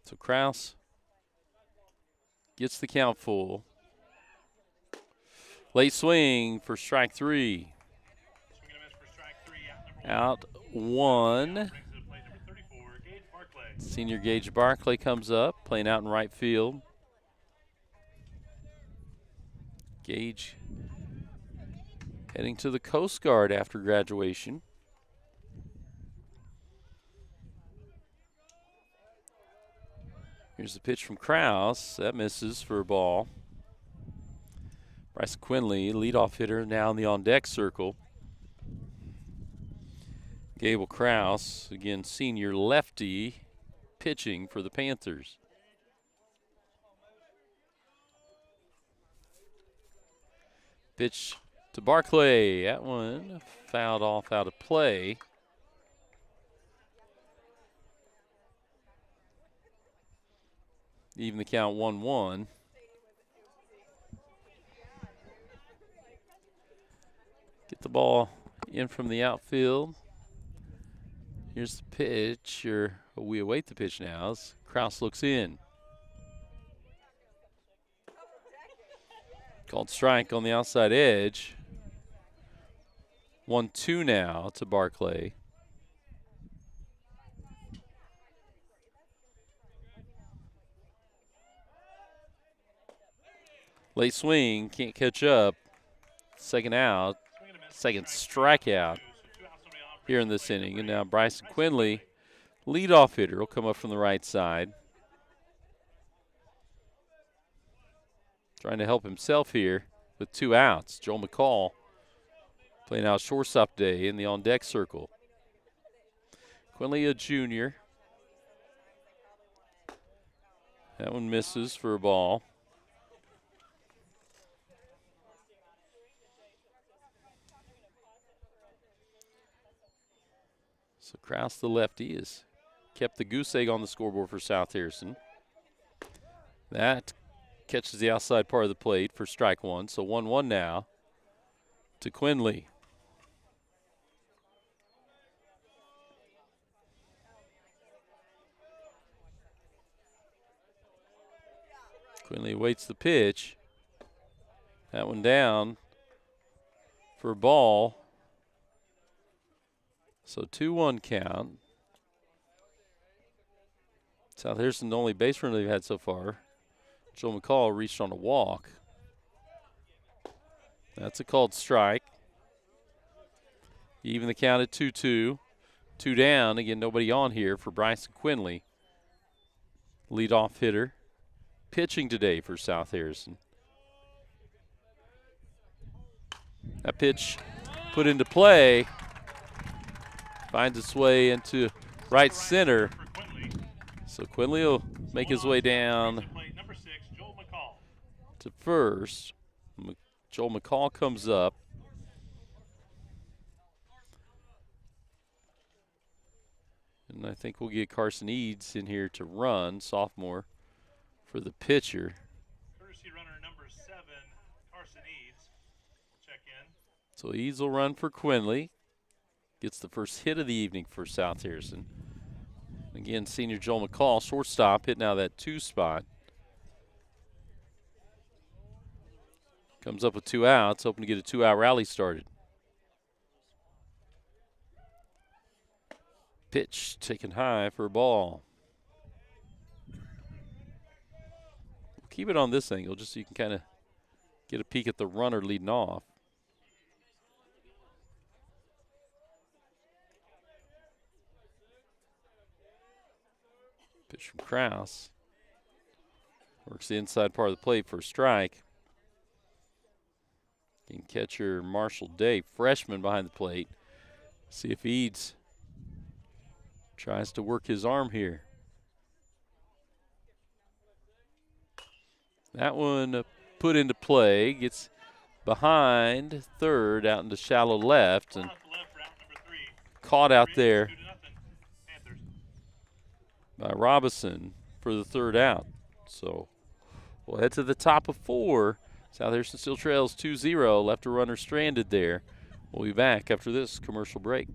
So Kraus gets the count full. Late swing for strike 3. Out 1. Senior Gage Barclay comes up, playing out in right field. Gage heading to the Coast Guard after graduation. Here's the pitch from Kraus. That misses for a ball. Bryson Quinley, leadoff hitter, now in the on-deck circle. Gable Kraus, again, senior lefty, pitching for the Panthers. Pitch to Barclay. That one fouled off out of play. Even the count 1-1. Get the ball in from the outfield. Here's the pitch, or we await the pitch now as Kraus looks in. Called strike on the outside edge. 1-2 now to Barclay. Late swing, can't catch up. Second out, second strikeout here in this inning. And now Bryson Quinley, leadoff hitter, will come up from the right side. Trying to help himself here with 2 outs. Joel McCall playing out shortstop day in the on-deck circle. Quinley, a junior. That one misses for a ball. So Kraus, the lefty, has kept the goose egg on the scoreboard for South Harrison. That catches the outside part of the plate for strike 1. So 1-1 now to Quinley. Quinley awaits the pitch. That one down for a ball. So 2-1 count. South Harrison, the only base runner they've had so far. Joe McCall reached on a walk. That's a called strike. Even the count at 2-2. 2 down. Again, nobody on here for Bryson Quinley. Leadoff hitter. Pitching today for South Harrison. That pitch put into play. Finds its way into right center. So Quinley will make his way down to first. Joel McCall comes up. And I think we'll get Carson Eads in here to run, sophomore, for the pitcher. Courtesy runner number 7, Carson Eads, check in. So Eads will run for Quinley. Gets the first hit of the evening for South Harrison. Again, senior Joel McCall, shortstop, hitting out of that 2 spot. Comes up with 2 outs, hoping to get a 2-out rally started. Pitch taken high for a ball. We'll keep it on this angle just so you can kind of get a peek at the runner leading off. Pitch from Kraus. Works the inside part of the plate for a strike. And catcher Marshall Day, freshman behind the plate. See if Eads tries to work his arm here. That one put into play, gets behind third out into shallow left, and caught out there by Robinson for the third out. So we'll head to the top of 4. South Harrison still trails 2-0, left a runner stranded there. We'll be back after this commercial break.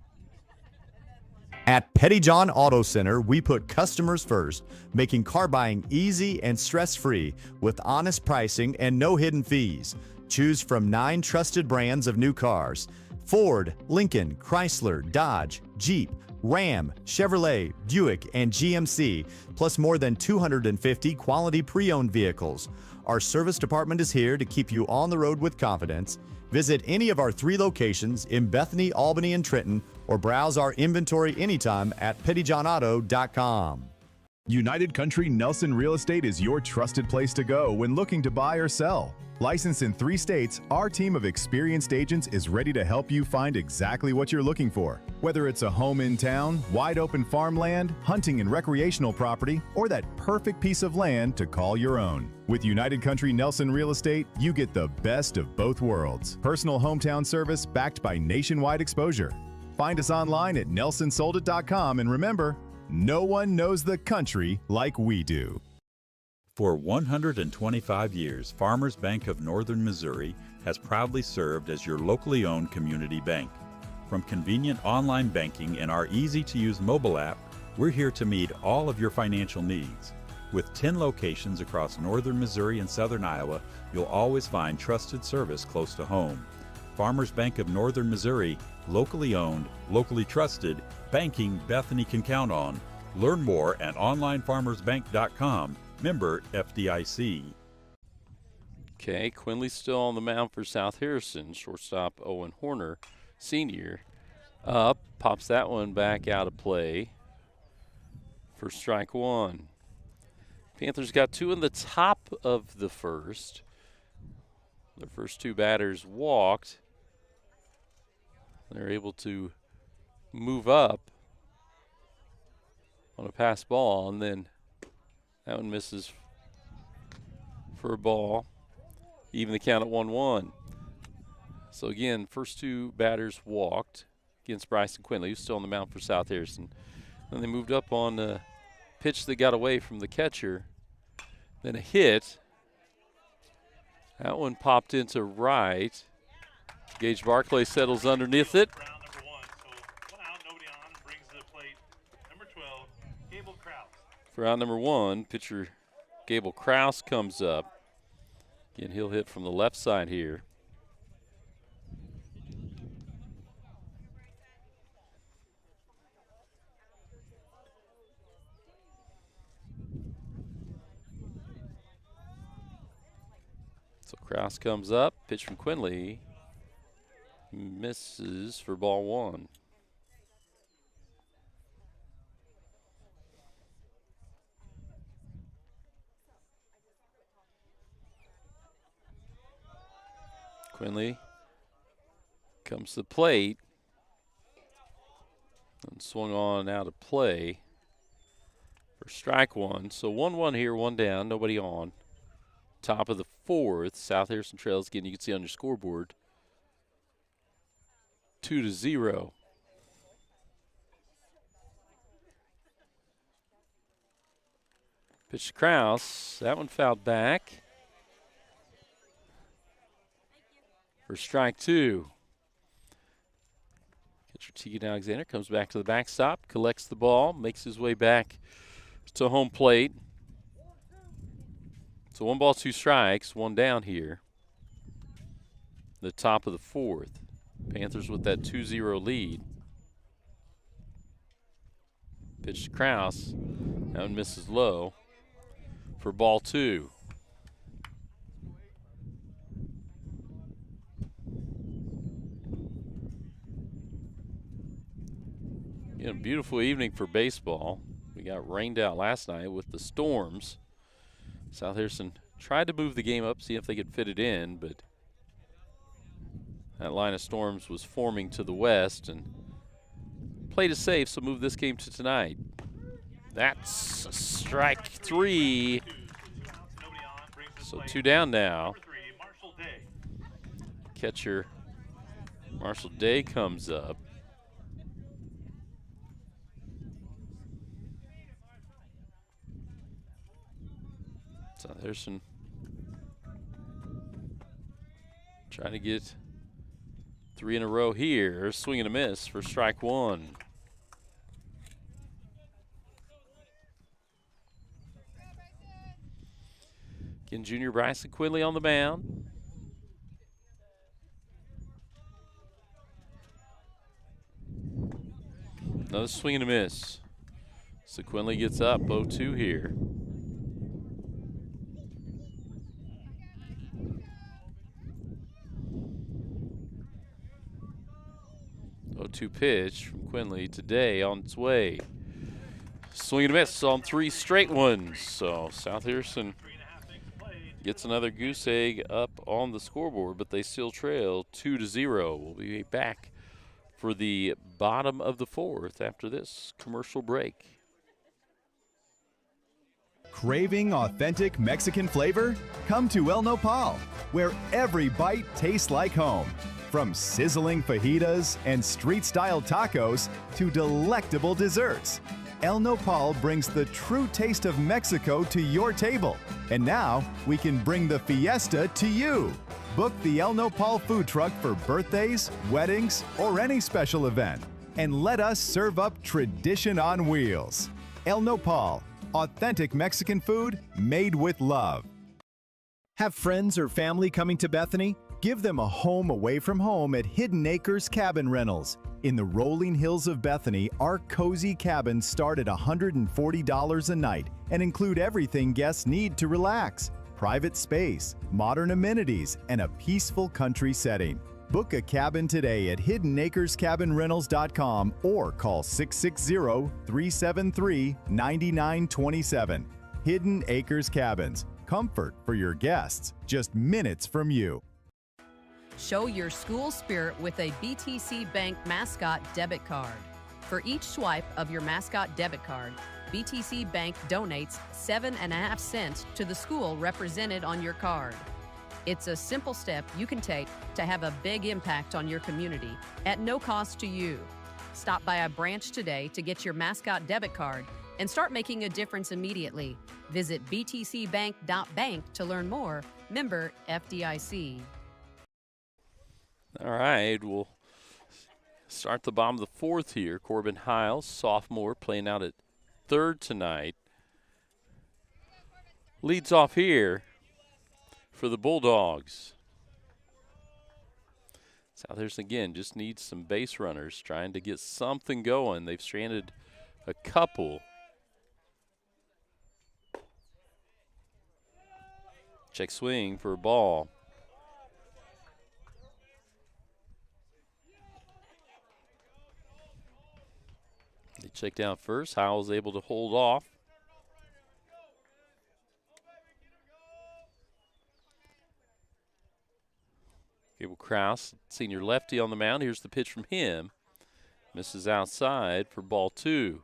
At Pettyjohn Auto Center, we put customers first, making car buying easy and stress-free with honest pricing and no hidden fees. Choose from 9 trusted brands of new cars: Ford, Lincoln, Chrysler, Dodge, Jeep, Ram, Chevrolet, Buick, and GMC, plus more than 250 quality pre-owned vehicles. Our service department is here to keep you on the road with confidence. Visit any of our 3 locations in Bethany, Albany, and Trenton, or browse our inventory anytime at pettyjohnauto.com. United Country Nelson Real Estate is your trusted place to go when looking to buy or sell. Licensed in 3 states, our team of experienced agents is ready to help you find exactly what you're looking for. Whether it's a home in town, wide open farmland, hunting and recreational property, or that perfect piece of land to call your own. With United Country Nelson Real Estate, you get the best of both worlds. Personal hometown service backed by nationwide exposure. Find us online at nelsonsoldit.com, and remember, no one knows the country like we do. For 125 years, Farmers Bank of Northern Missouri has proudly served as your locally owned community bank. From convenient online banking and our easy-to-use mobile app, we're here to meet all of your financial needs. With 10 locations across northern Missouri and southern Iowa, you'll always find trusted service close to home. Farmers Bank of Northern Missouri, locally owned, locally trusted, banking Bethany can count on. Learn more at onlinefarmersbank.com. Member FDIC. Okay, Quinley's still on the mound for South Harrison. Shortstop Owen Horner, senior, up, pops that one back out of play for strike 1. Panthers got 2 in the top of the first. Their first 2 batters walked. They're able to move up on a pass ball, and then that one misses for a ball. Even the count at 1-1. So again, first 2 batters walked against Bryson Quinley, who's still on the mound for South Harrison. Then they moved up on the pitch that got away from the catcher. Then a hit. That one popped into right. Gage Barclay settles underneath it. For out number 1, pitcher Gable Kraus comes up. Again, he'll hit from the left side here. So Kraus comes up, pitch from Quinley. Misses for ball 1. Quinley comes to the plate and swung on out of play for strike 1. So 1-1 here, 1 down, nobody on. Top of the 4th, South Harrison trails again. You can see on your scoreboard, 2-0. Pitch to Kraus. That one fouled back for strike 2. Catcher Tegan Alexander comes back to the backstop, collects the ball, makes his way back to home plate. So 1 ball, 2 strikes, 1 down here. The top of the 4th. Panthers with that 2-0 lead. Pitch to Kraus. That one misses low for ball 2. Beautiful evening for baseball. We got rained out last night with the storms. South Harrison tried to move the game up, see if they could fit it in, but that line of storms was forming to the west and played it safe, so move this game to tonight. That's strike 3. So 2 down now. Catcher Marshall Day comes up. South Harrison trying to get 3 in a row here. Swing and a miss for strike 1. Again, junior Bryson Quinley on the mound. Another swing and a miss. So Quinley gets up, 0-2 here. Two pitch from Quinley today on its way. Swing and a miss on 3 straight ones. So South Harrison gets another goose egg up on the scoreboard, but they still trail 2-0. We'll be back for the bottom of the 4th after this commercial break. Craving authentic Mexican flavor? Come to El Nopal, where every bite tastes like home. From sizzling fajitas and street-style tacos to delectable desserts, El Nopal brings the true taste of Mexico to your table. And now, we can bring the fiesta to you. Book the El Nopal food truck for birthdays, weddings, or any special event. And let us serve up tradition on wheels. El Nopal, authentic Mexican food made with love. Have friends or family coming to Bethany? Give them a home away from home at Hidden Acres Cabin Rentals. In the rolling hills of Bethany, our cozy cabins start at $140 a night and include everything guests need to relax: private space, modern amenities, and a peaceful country setting. Book a cabin today at hiddenacrescabinrentals.com or call 660-373-9927. Hidden Acres Cabins. Comfort for your guests, just minutes from you. Show your school spirit with a BTC Bank Mascot debit card. For each swipe of your Mascot debit card, BTC Bank donates 7.5 cents to the school represented on your card. It's a simple step you can take to have a big impact on your community at no cost to you. Stop by a branch today to get your Mascot debit card and start making a difference immediately. Visit btcbank.bank to learn more. Member FDIC. All right, we'll start the bottom of the 4th here. Corbin Hiles, sophomore, playing out at 3rd tonight. Leads off here for the Bulldogs. South Harrison again just needs some base runners, trying to get something going. They've stranded a couple. Check swing for a ball. They check down first. Howell's able to hold off. Gable Kraus, senior lefty on the mound. Here's the pitch from him. Misses outside for ball 2.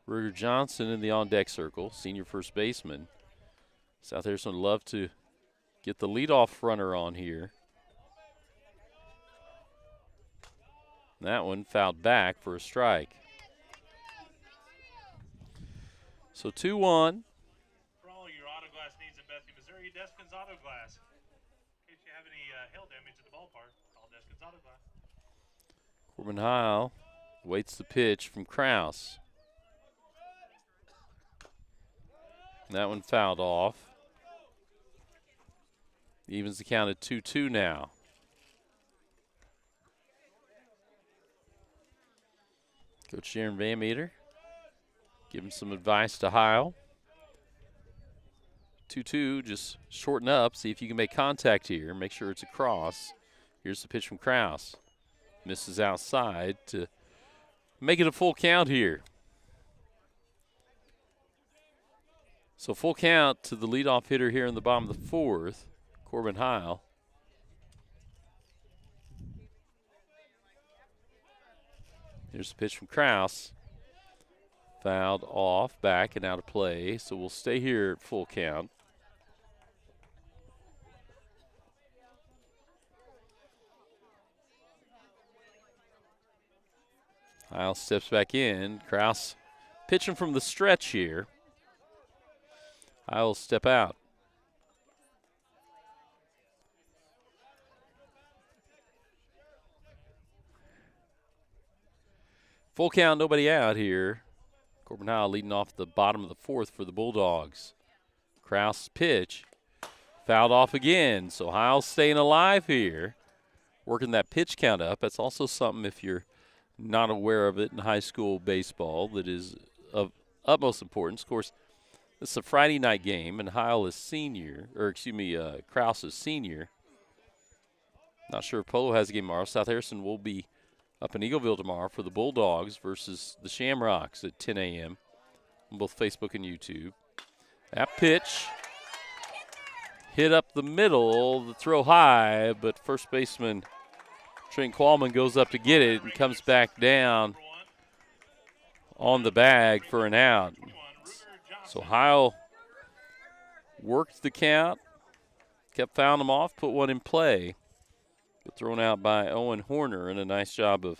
Ruger Johnson in the on-deck circle, senior first baseman. South Harrison would love to get the leadoff runner on here. That one fouled back for a strike. So 2-1. For all your auto glass needs in Bethany, Missouri, Deskin's Auto Glass. In case you have any hail damage at the ballpark, call Deskin's Auto Glass. Corbin Heil waits the pitch from Kraus. That one fouled off. Evens the count at 2-2 now. Coach Sharon Van Meter giving some advice to Heil. 2-2, just shorten up, see if you can make contact here. Make sure it's a cross. Here's the pitch from Kraus. Misses outside to make it a full count here. So full count to the leadoff hitter here in the bottom of the fourth, Corbin Heil. Here's the pitch from Kraus. Fouled off, back, and out of play. So we'll stay here at full count. Heil steps back in. Kraus pitching from the stretch here. Heil will step out. Full count, nobody out here. Corbin Heil leading off the bottom of the fourth for the Bulldogs. Kraus pitch. Fouled off again. So Heil's staying alive here. Working that pitch count up. That's also something, if you're not aware of it in high school baseball, that is of utmost importance. Of course, it's a Friday night game, and Heil is senior, or excuse me, Kraus is senior. Not sure if Polo has a game tomorrow. South Harrison will be up in Eagleville tomorrow for the Bulldogs versus the Shamrocks at 10 a.m. on both Facebook and YouTube. That pitch hit up the middle, the throw high, but first baseman Trent Qualman goes up to get it and comes back down on the bag for an out. So Heil worked the count, kept fouling him off, put one in play. But thrown out by Owen Horner, and a nice job of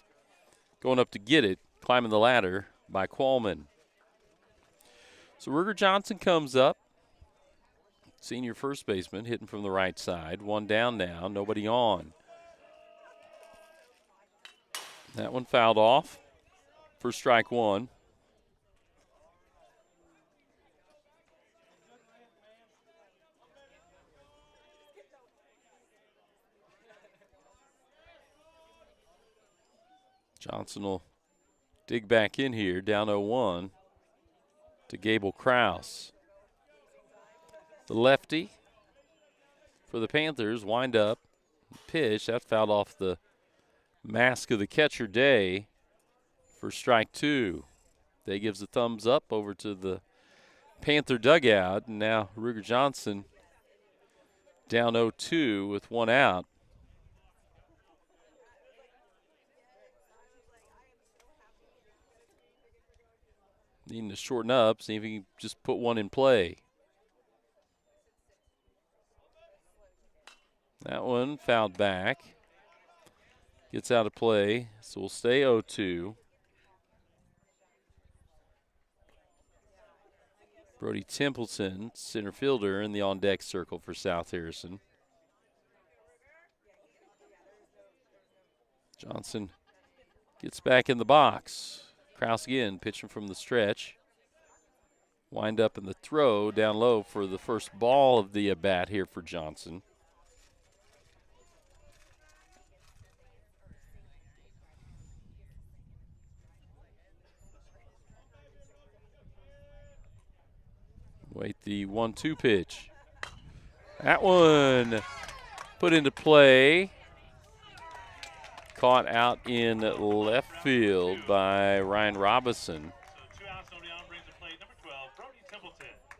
going up to get it, climbing the ladder by Qualman. So Ruger Johnson comes up, senior first baseman, hitting from the right side. One down now, nobody on. That one fouled off for strike one. Johnson will dig back in here, down 0-1 to Gable Kraus. The lefty for the Panthers, wind up, pitch. That fouled off the mask of the catcher, Day, for strike two. Day gives a thumbs up over to the Panther dugout, and now Ruger Johnson down 0-2 with one out. Needing to shorten up, see if he can just put one in play. That one fouled back. Gets out of play, so we'll stay 0-2. Brody Templeton, center fielder, in the on-deck circle for South Harrison. Johnson gets back in the box. Kraus again, pitching from the stretch. Wind up in the throw, down low for the first ball of the at-bat here for Johnson. Wait, the 1-2 pitch. That one put into play. Caught out in left field by Ryan Robinson.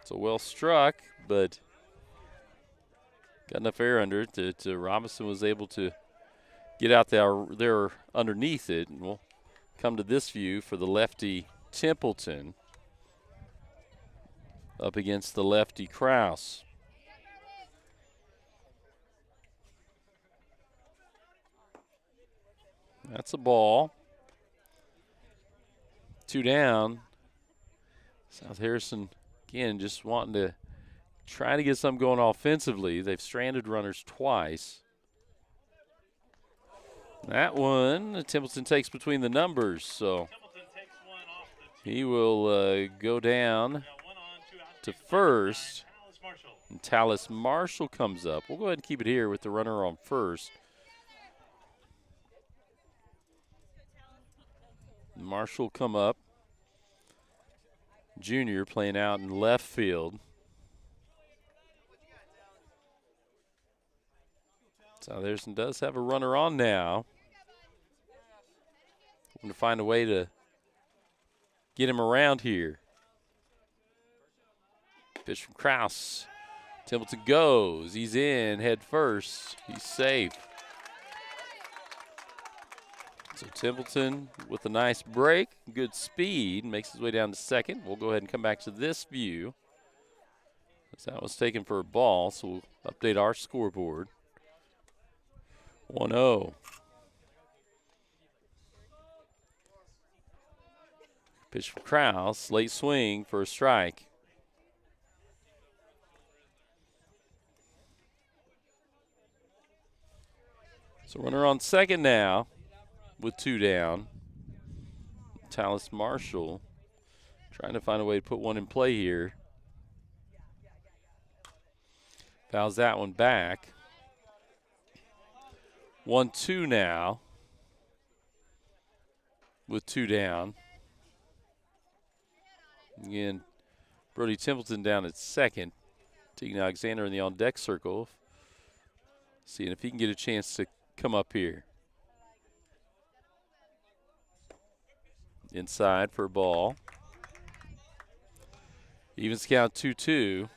So well struck, but got enough air under it that Robinson was able to get out there underneath it. And we'll come to this view for the lefty Templeton up against the lefty Kraus. That's a ball. Two down. South Harrison, again, just wanting to try to get something going offensively. They've stranded runners twice. That one, Templeton takes between the numbers, so he will go down to first. And Tallis Marshall comes up. We'll go ahead and keep it here with the runner on first. Marshall come up. Junior playing out in left field. South Harrison does have a runner on now. Want to find a way to get him around here. Pitch from Kraus. Templeton goes. He's in head first. He's safe. So Templeton with a nice break, good speed, makes his way down to second. We'll go ahead and come back to this view. That was taken for a ball, so we'll update our scoreboard. 1-0. Pitch from Kraus, late swing for a strike. So runner on second now with 2 down. Tallis Marshall trying to find a way to put one in play here. Fouls that one back. 1-2 now with 2 down. Again, Brody Templeton down at second. Tegan Alexander in the on-deck circle. Seeing if he can get a chance to come up here. Inside for a ball. Evens count 2-2.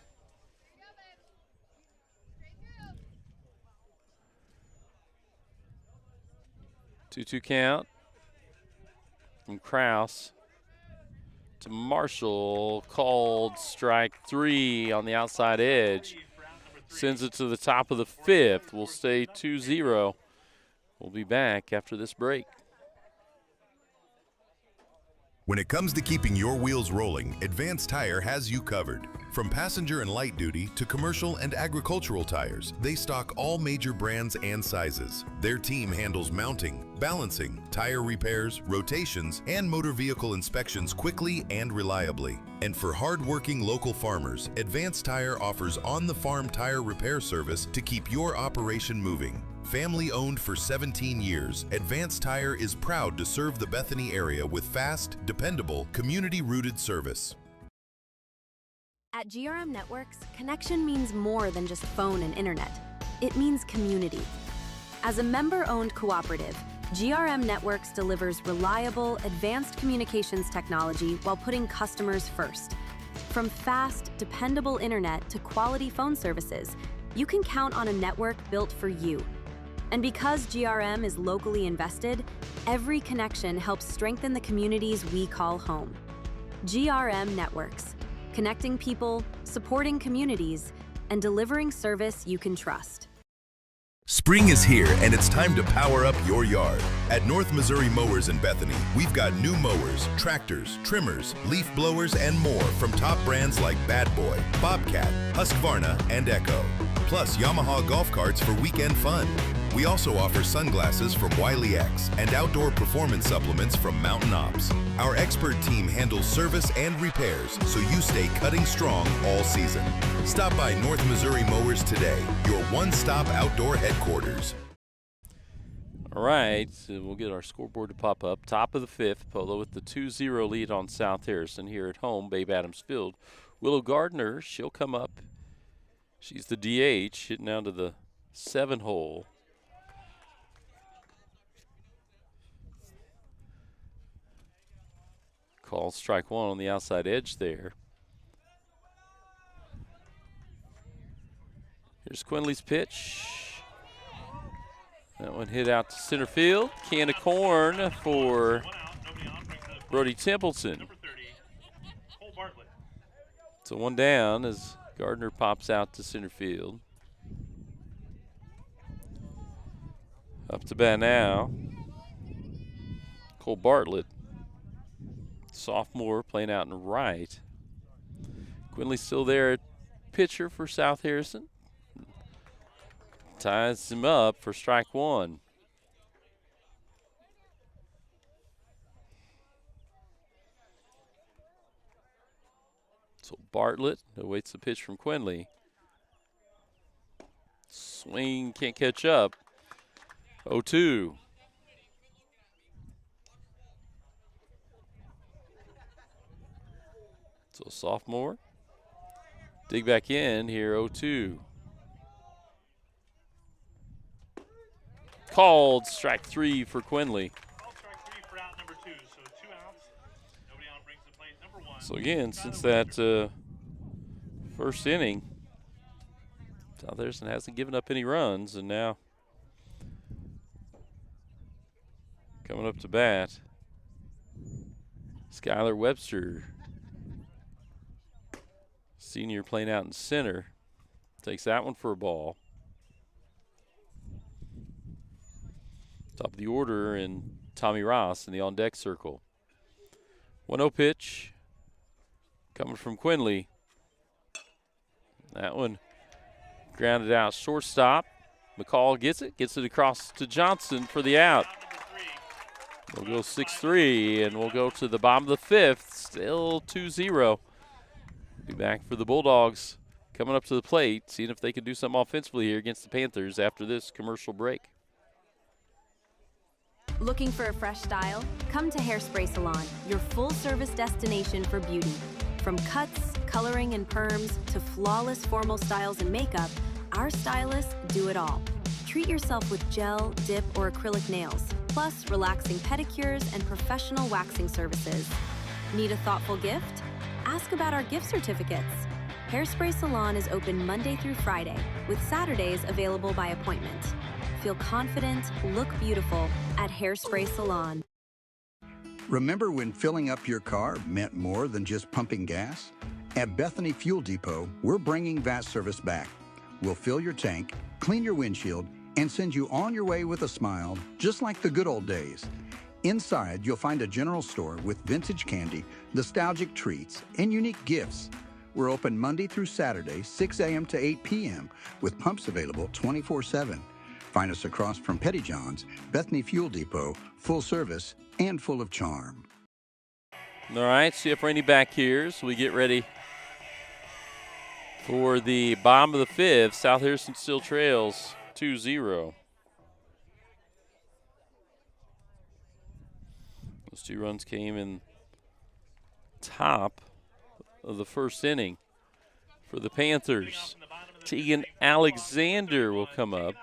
Two count from Kraus to Marshall. Called strike 3 on the outside edge. Sends it to the top of the 5th. We'll stay 2-0. We'll be back after this break. When it comes to keeping your wheels rolling, Advanced Tire has you covered. From passenger and light duty to commercial and agricultural tires, they stock all major brands and sizes. Their team handles mounting, balancing, tire repairs, rotations, and motor vehicle inspections quickly and reliably. And for hard-working local farmers, Advanced Tire offers on-the-farm tire repair service to keep your operation moving. Family owned for 17 years, Advanced Tire is proud to serve the Bethany area with fast, dependable, community-rooted service. At GRM Networks, connection means more than just phone and internet. It means community. As a member-owned cooperative, GRM Networks delivers reliable, advanced communications technology while putting customers first. From fast, dependable internet to quality phone services, you can count on a network built for you. And because GRM is locally invested, every connection helps strengthen the communities we call home. GRM Networks, connecting people, supporting communities, and delivering service you can trust. Spring is here and it's time to power up your yard. At North Missouri Mowers in Bethany, we've got new mowers, tractors, trimmers, leaf blowers, and more from top brands like Bad Boy, Bobcat, Husqvarna, and Echo. Plus Yamaha golf carts for weekend fun. We also offer sunglasses from Wiley X and outdoor performance supplements from Mountain Ops. Our expert team handles service and repairs so you stay cutting strong all season. Stop by North Missouri Mowers today, your one-stop outdoor headquarters. All right, so we'll get our scoreboard to pop up. Top of the 5th, Polo with the 2-0 lead on South Harrison here at home, Babe Adams Field. Willow Gardner, she'll come up. She's the DH, hitting down to the 7-hole. Call strike 1 on the outside edge there. Here's Quinley's pitch. That one hit out to center field. Can of corn for Brody Templeton. So 1 down as Gardner pops out to center field. Up to bat now, Cole Bartlett. Sophomore playing out in right. Quinley's still there at pitcher for South Harrison. Ties him up for strike 1. So Bartlett awaits the pitch from Quinley. Swing, can't catch up. 0-2. So sophomore, dig back in here, 0-2. Called strike 3 for Quinley. Strike 3 for out number 2, so 2 outs. Nobody on brings the plate number 1. So again, since that First inning, South Harrison hasn't given up any runs, and now coming up to bat, Skylar Webster, senior, playing out in center, takes that one for a ball. Top of the order, and Tommy Ross in the on-deck circle. 1-0 pitch coming from Quinley. That one grounded out shortstop. McCall gets it across to Johnson for the out. We'll go 6-3, and we'll go to the bottom of the fifth. Still 2-0. Be back for the Bulldogs coming up to the plate, seeing if they can do something offensively here against the Panthers after this commercial break. Looking for a fresh style? Come to Hairspray Salon, your full-service destination for beauty. From cuts, coloring, and perms to flawless formal styles and makeup, our stylists do it all. Treat yourself with gel, dip, or acrylic nails, plus relaxing pedicures and professional waxing services. Need a thoughtful gift? Ask about our gift certificates. Hairspray Salon is open Monday through Friday, with Saturdays available by appointment. Feel confident, look beautiful at Hairspray Salon. Remember when filling up your car meant more than just pumping gas? At Bethany Fuel Depot, we're bringing that service back. We'll fill your tank, clean your windshield, and send you on your way with a smile, just like the good old days. Inside, you'll find a general store with vintage candy, nostalgic treats, and unique gifts. We're open Monday through Saturday, 6 a.m. to 8 p.m., with pumps available 24/7. Find us across from Petty John's, Bethany Fuel Depot, full service and full of charm. All right, CF Rainey back here as we get ready for the bottom of the fifth. South Harrison still trails 2-0. Those two runs came in top of the first inning for the Panthers. Tegan Alexander will come up.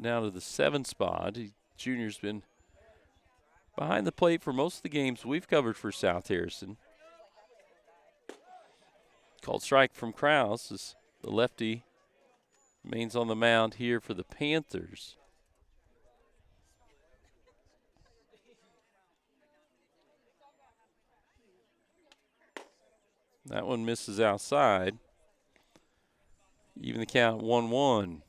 Now to the 7 spot. Junior's been behind the plate for most of the games we've covered for South Harrison. Called strike from Krause as the lefty remains on the mound here for the Panthers. That one misses outside. Even the count 1-1.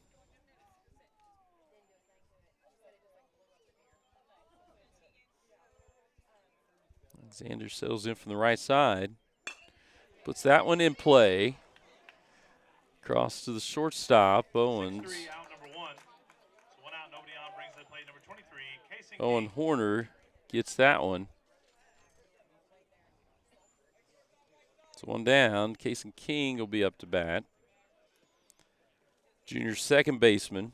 Alexander settles in from the right side. Puts that one in play. Cross to the shortstop, Owens. Owen Horner gets that one. It's one down. Kason King will be up to bat. Junior second baseman.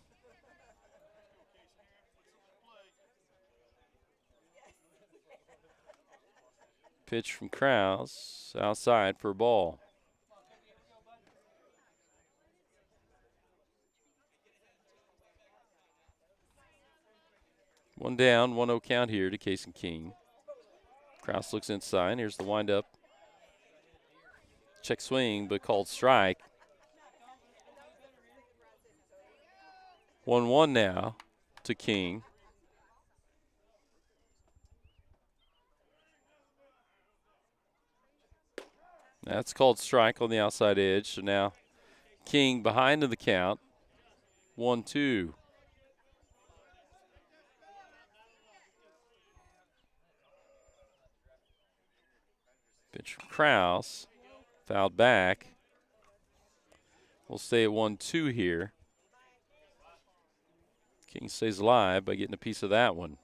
Pitch from Krause, outside for a ball. One down, 1-0 count here to Kason King. Krause looks inside. Here's the windup. Check swing, but called strike. 1-1 now to King. That's called strike on the outside edge. So now King behind in the count. 1-2. Pitch from Krause. Fouled back. We'll stay at 1-2 here. King stays alive by getting a piece of that one.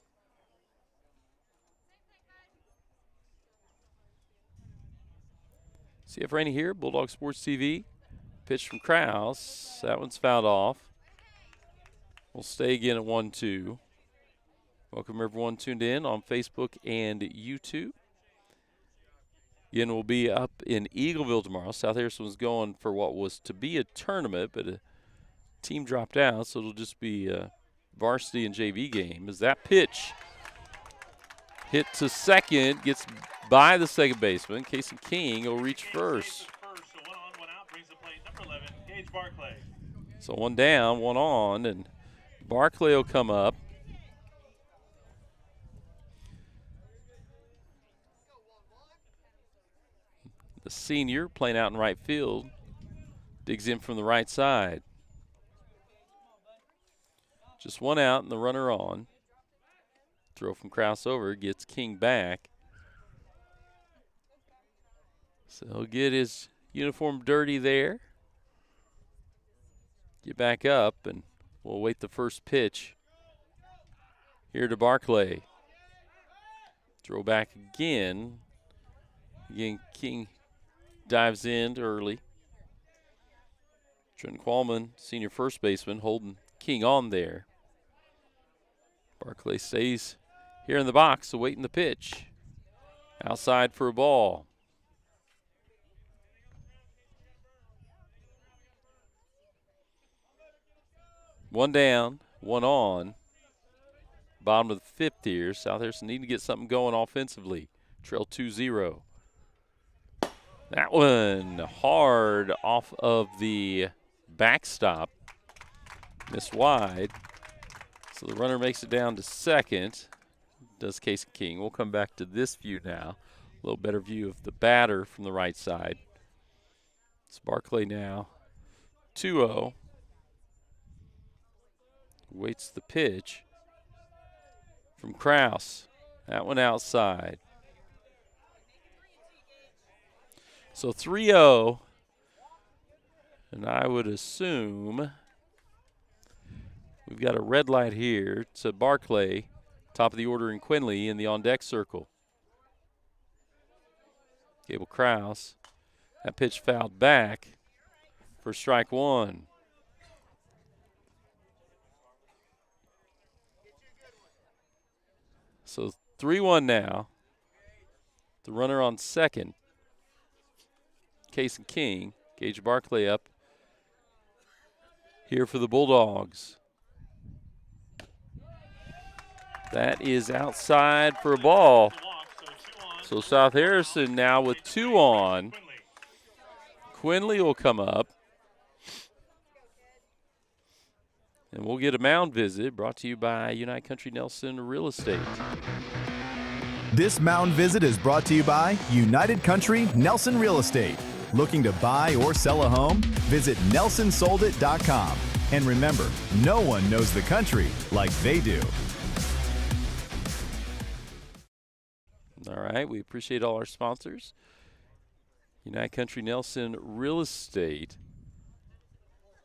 CF Rainey here, Bulldog Sports TV. Pitch from Krause. That one's fouled off. We'll stay again at 1-2. Welcome everyone tuned in on Facebook and YouTube. Again, we'll be up in Eagleville tomorrow. South Harrison was going for what was to be a tournament, but a team dropped out, so it'll just be a varsity and JV game. As that pitch hit to second, gets by the second baseman. Casey King will reach first. So 1 on, 1 out brings the plate number 11, Gage Barclay. So 1 down, 1 on, and Barclay will come up. The senior playing out in right field. Digs in from the right side. Just 1 out and the runner on. Throw from Kraus over, gets King back. So he'll get his uniform dirty there. Get back up, and we'll await the first pitch. Here to Barclay. Throw back again. Again, King dives in early. Trent Qualman, senior first baseman, holding King on there. Barclay stays here in the box, awaiting the pitch. Outside for a ball. One down, 1 on. Bottom of the 5th here. South Harrison need to get something going offensively. Trail 2-0. That one hard off of the backstop. Missed wide. So the runner makes it down to second. Does Casey King. We'll come back to this view now. A little better view of the batter from the right side. It's Barclay now. 2-0. Waits the pitch from Kraus. That one outside. So 3-0. And I would assume we've got a red light here to Barclay, top of the order in Quinley in the on-deck circle. Gable Kraus. That pitch fouled back for strike 1. So 3-1 now. The runner on second. Casey King. Gage Barclay up here for the Bulldogs. That is outside for a ball. So South Harrison now with 2 on. Quinley will come up. And we'll get a mound visit brought to you by United Country Nelson Real Estate. This mound visit is brought to you by United Country Nelson Real Estate. Looking to buy or sell a home? Visit nelsonsoldit.com. And remember, no one knows the country like they do. All right, we appreciate all our sponsors. United Country Nelson Real Estate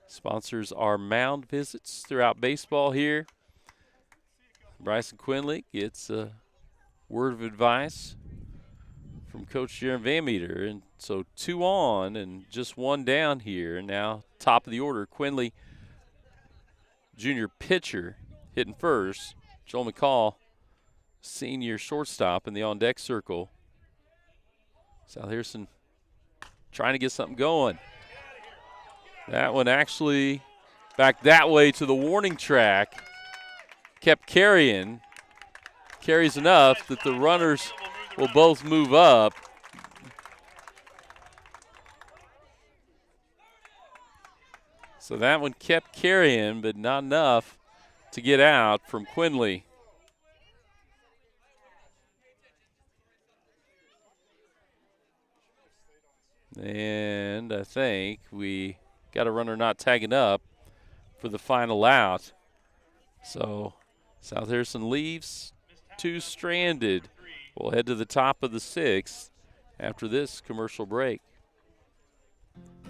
sponsors our mound visits throughout baseball here. Bryson Quinley gets a word of advice from Coach Jaron Van Meter. And so 2 on and just 1 down here. Now top of the order, Quinley, junior pitcher, hitting first. Joel McCall, senior shortstop in the on-deck circle. South Harrison trying to get something going. That one actually back that way to the warning track. Kept carrying. Carries enough that the runners will both move up. So that one kept carrying, but not enough to get out from Quinley. And I think we got a runner not tagging up for the final out. So South Harrison leaves 2 stranded. We'll head to the top of the 6th after this commercial break.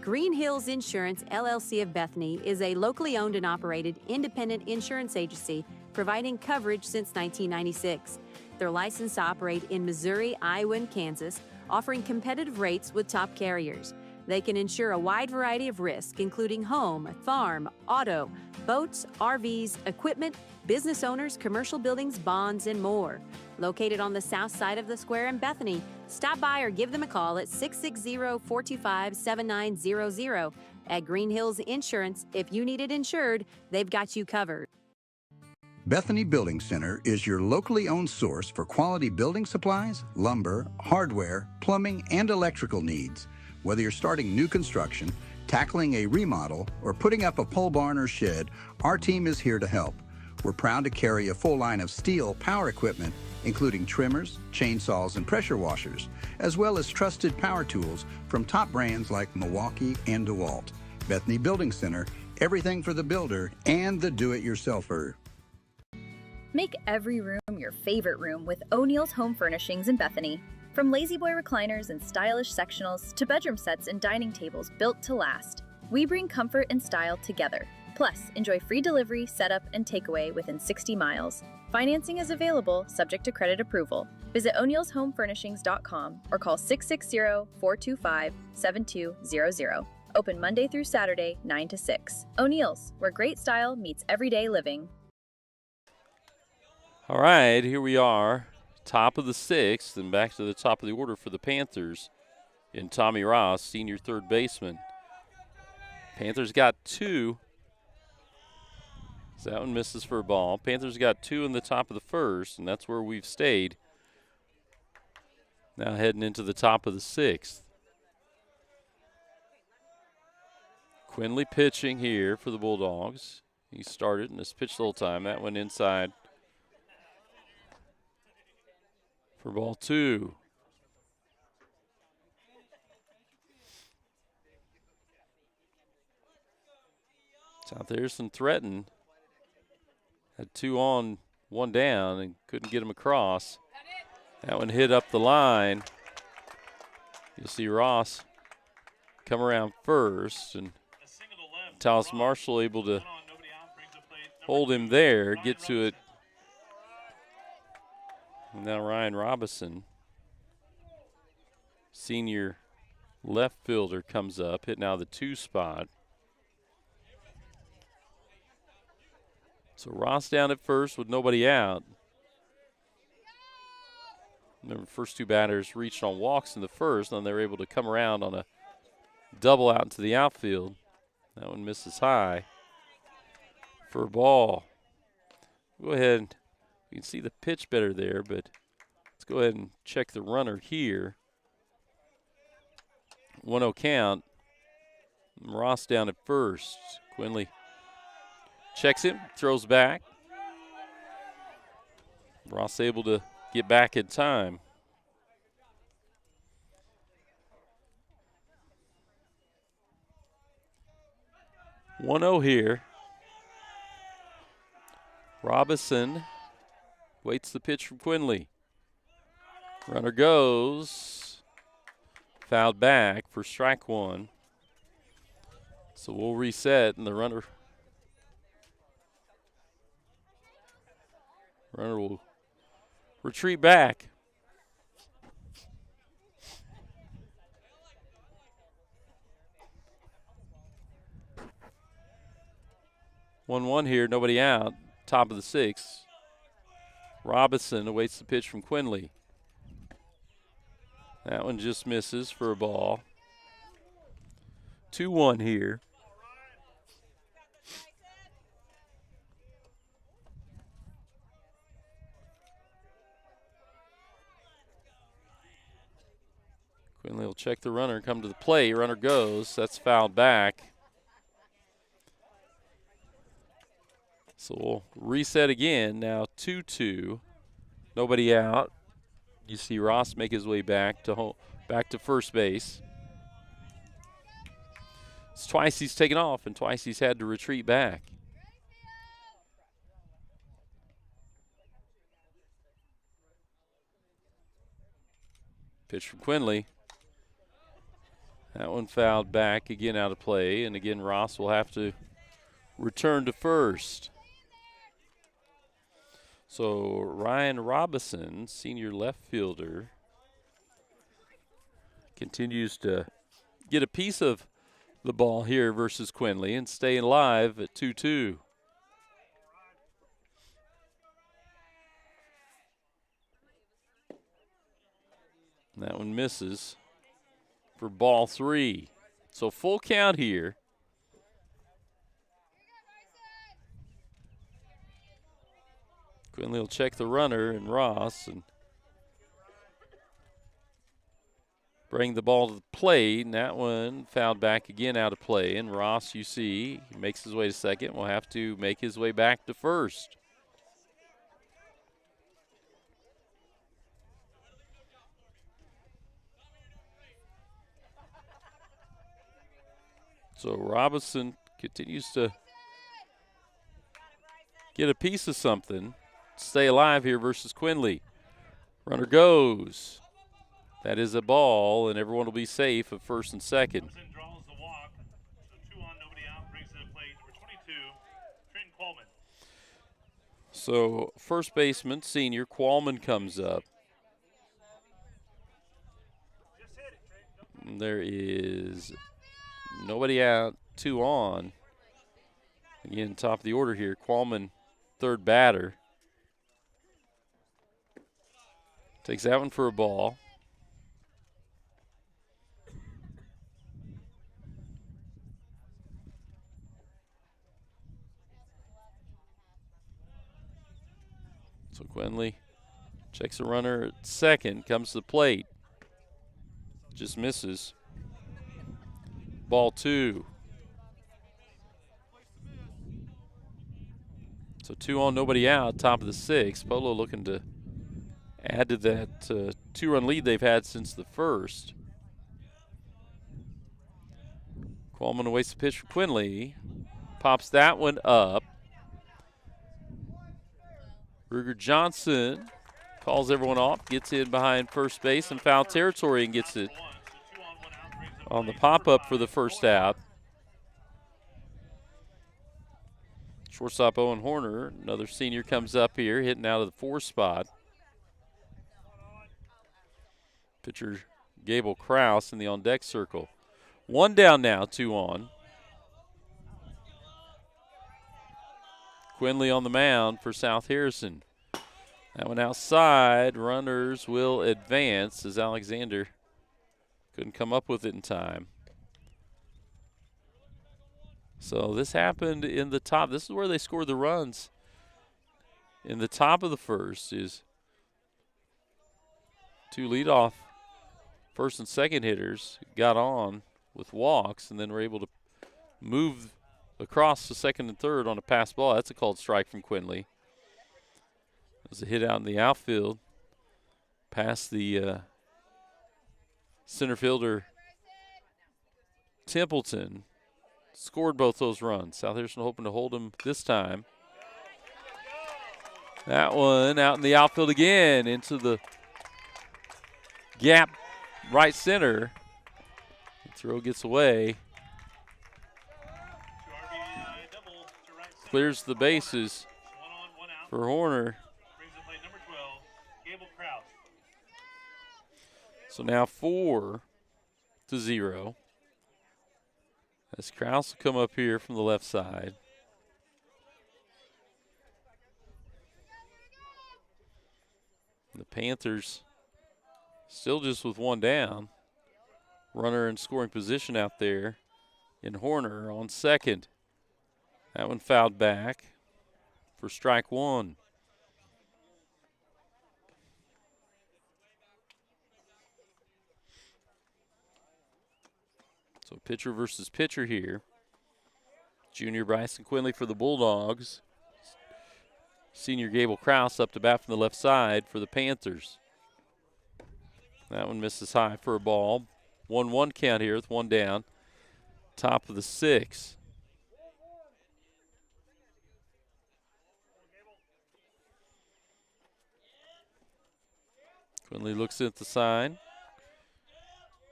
Green Hills Insurance, LLC of Bethany is a locally owned and operated independent insurance agency providing coverage since 1996. They're licensed to operate in Missouri, Iowa, and Kansas, offering competitive rates with top carriers. They can insure a wide variety of risks, including home, farm, auto, boats, RVs, equipment, business owners, commercial buildings, bonds, and more. Located on the south side of the square in Bethany, stop by or give them a call at 660-425-7900. At Green Hills Insurance, if you need it insured, they've got you covered. Bethany Building Center is your locally owned source for quality building supplies, lumber, hardware, plumbing, and electrical needs. Whether you're starting new construction, tackling a remodel, or putting up a pole barn or shed, our team is here to help. We're proud to carry a full line of steel power equipment, including trimmers, chainsaws, and pressure washers, as well as trusted power tools from top brands like Milwaukee and DeWalt. Bethany Building Center, everything for the builder and the do-it-yourselfer. Make every room your favorite room with O'Neill's Home Furnishings in Bethany. From lazy boy recliners and stylish sectionals to bedroom sets and dining tables built to last, we bring comfort and style together. Plus, enjoy free delivery, setup, and takeaway within 60 miles. Financing is available, subject to credit approval. Visit o'neillshomefurnishings.com or call 660-425-7200. Open Monday through Saturday, 9 to 6. O'Neill's, where great style meets everyday living. All right, here we are, top of the sixth, and back to the top of the order for the Panthers in Tommy Ross, senior third baseman. Panthers got two. So that one misses for a ball. Panthers got two in the top of the first, and that's where we've stayed. Now heading into the top of the sixth. Quinley pitching here for the Bulldogs. He started and has pitched the whole time. That went inside for ball two. South Harrison threatened. Had two on, one down, and couldn't get him across. That one hit up the line. You'll see Ross come around first, and Talis Marshall able to hold him there, get to it. And now Ryan Robinson, senior left fielder, comes up, hitting out of the two spot. So Ross down at first with nobody out. Remember, first two batters reached on walks in the first, and they were able to come around on a double out into the outfield. That one misses high for a ball. Go ahead. You can see the pitch better there, but let's go ahead and check the runner here. 1-0 count. Ross down at first. Quinley checks him, throws back. Ross able to get back in time. One 0 here. Robinson waits the pitch from Quinley. Runner goes. Fouled back for strike one. So we'll reset, and the runner will retreat back. One here, nobody out. Top of the sixth. Robinson awaits the pitch from Quinley. That one just misses for a ball. 2-1 here. Quinley will check the runner, come to the plate. Runner goes. That's fouled back. So we'll reset again. Now 2-2. Nobody out. You see Ross make his way back to first base. It's twice he's taken off, and twice he's had to retreat back. Pitch from Quinley. That one fouled back, again out of play, and again Ross will have to return to first. So Ryan Robinson, senior left fielder, continues to get a piece of the ball here versus Quinley and staying alive at 2-2. That one misses for ball three. So full count here. Quinley will check the runner and Ross and bring the ball to the plate, and that one fouled back again out of play. And Ross, you see, he makes his way to second, will have to make his way back to first. So Robinson continues to get a piece of something, stay alive here versus Quinley. Runner goes. That is a ball, and everyone will be safe at first and second. Draws the walk. So 2 on, nobody out. Brings it to plate. Number 22, Trenton Qualman. So first baseman, senior, Qualman comes up. And there is nobody out, 2 on. Again, top of the order here. Qualman, third batter. Takes that one for a ball. So Quinley checks the runner at second, comes to the plate. Just misses. Ball 2. So 2 on, nobody out, top of the 6th. Polo looking to add to that 2-run lead they've had since the first. Qualman awaits the pitch for Quinley. Pops that one up. Ruger Johnson calls everyone off, gets in behind first base in foul territory and gets it on the pop-up for the first out. Shortstop Owen Horner, another senior, comes up here, hitting out of the 4 spot. Pitcher Gable Kraus in the on-deck circle. 1 down now, 2 on. Quinley on the mound for South Harrison. That one outside. Runners will advance as Alexander couldn't come up with it in time. So this happened in the top. This is where they scored the runs. In the top of the first is 2 leadoff first and second hitters got on with walks and then were able to move across to second and third on a pass ball. That's a called strike from Quinley. It was a hit out in the outfield past the center fielder Templeton. Scored both those runs. South Harrison hoping to hold him this time. That one out in the outfield again into the gap right center. The throw gets away. Clears the bases for Horner. So now 4-0. As Kraus will come up here from the left side. The Panthers still just with 1 down. Runner in scoring position out there in Horner on second. That one fouled back for strike 1. So pitcher versus pitcher here. Junior Bryson Quinley for the Bulldogs. Senior Gable Kraus up to bat from the left side for the Panthers. That one misses high for a ball. 1-1 count here with 1 down. Top of the 6th. Quinley looks at the sign.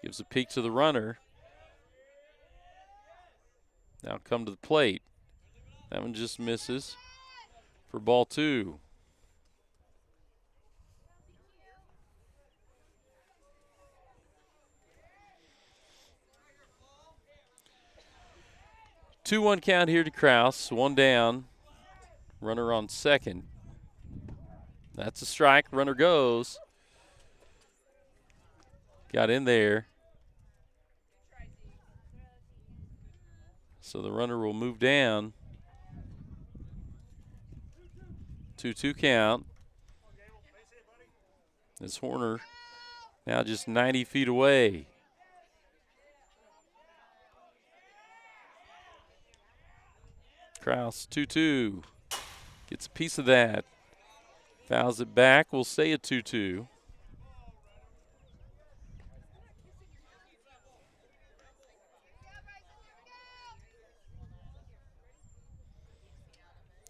Gives a peek to the runner. Now come to the plate. That one just misses for ball 2. Two-one count here to Kraus. 1 down. Runner on second. That's a strike. Runner goes. Got in there. So the runner will move down 2-2 count. This Horner now just 90 feet away. Kraus, 2-2. Gets a piece of that. Fouls it back. We'll say a 2-2.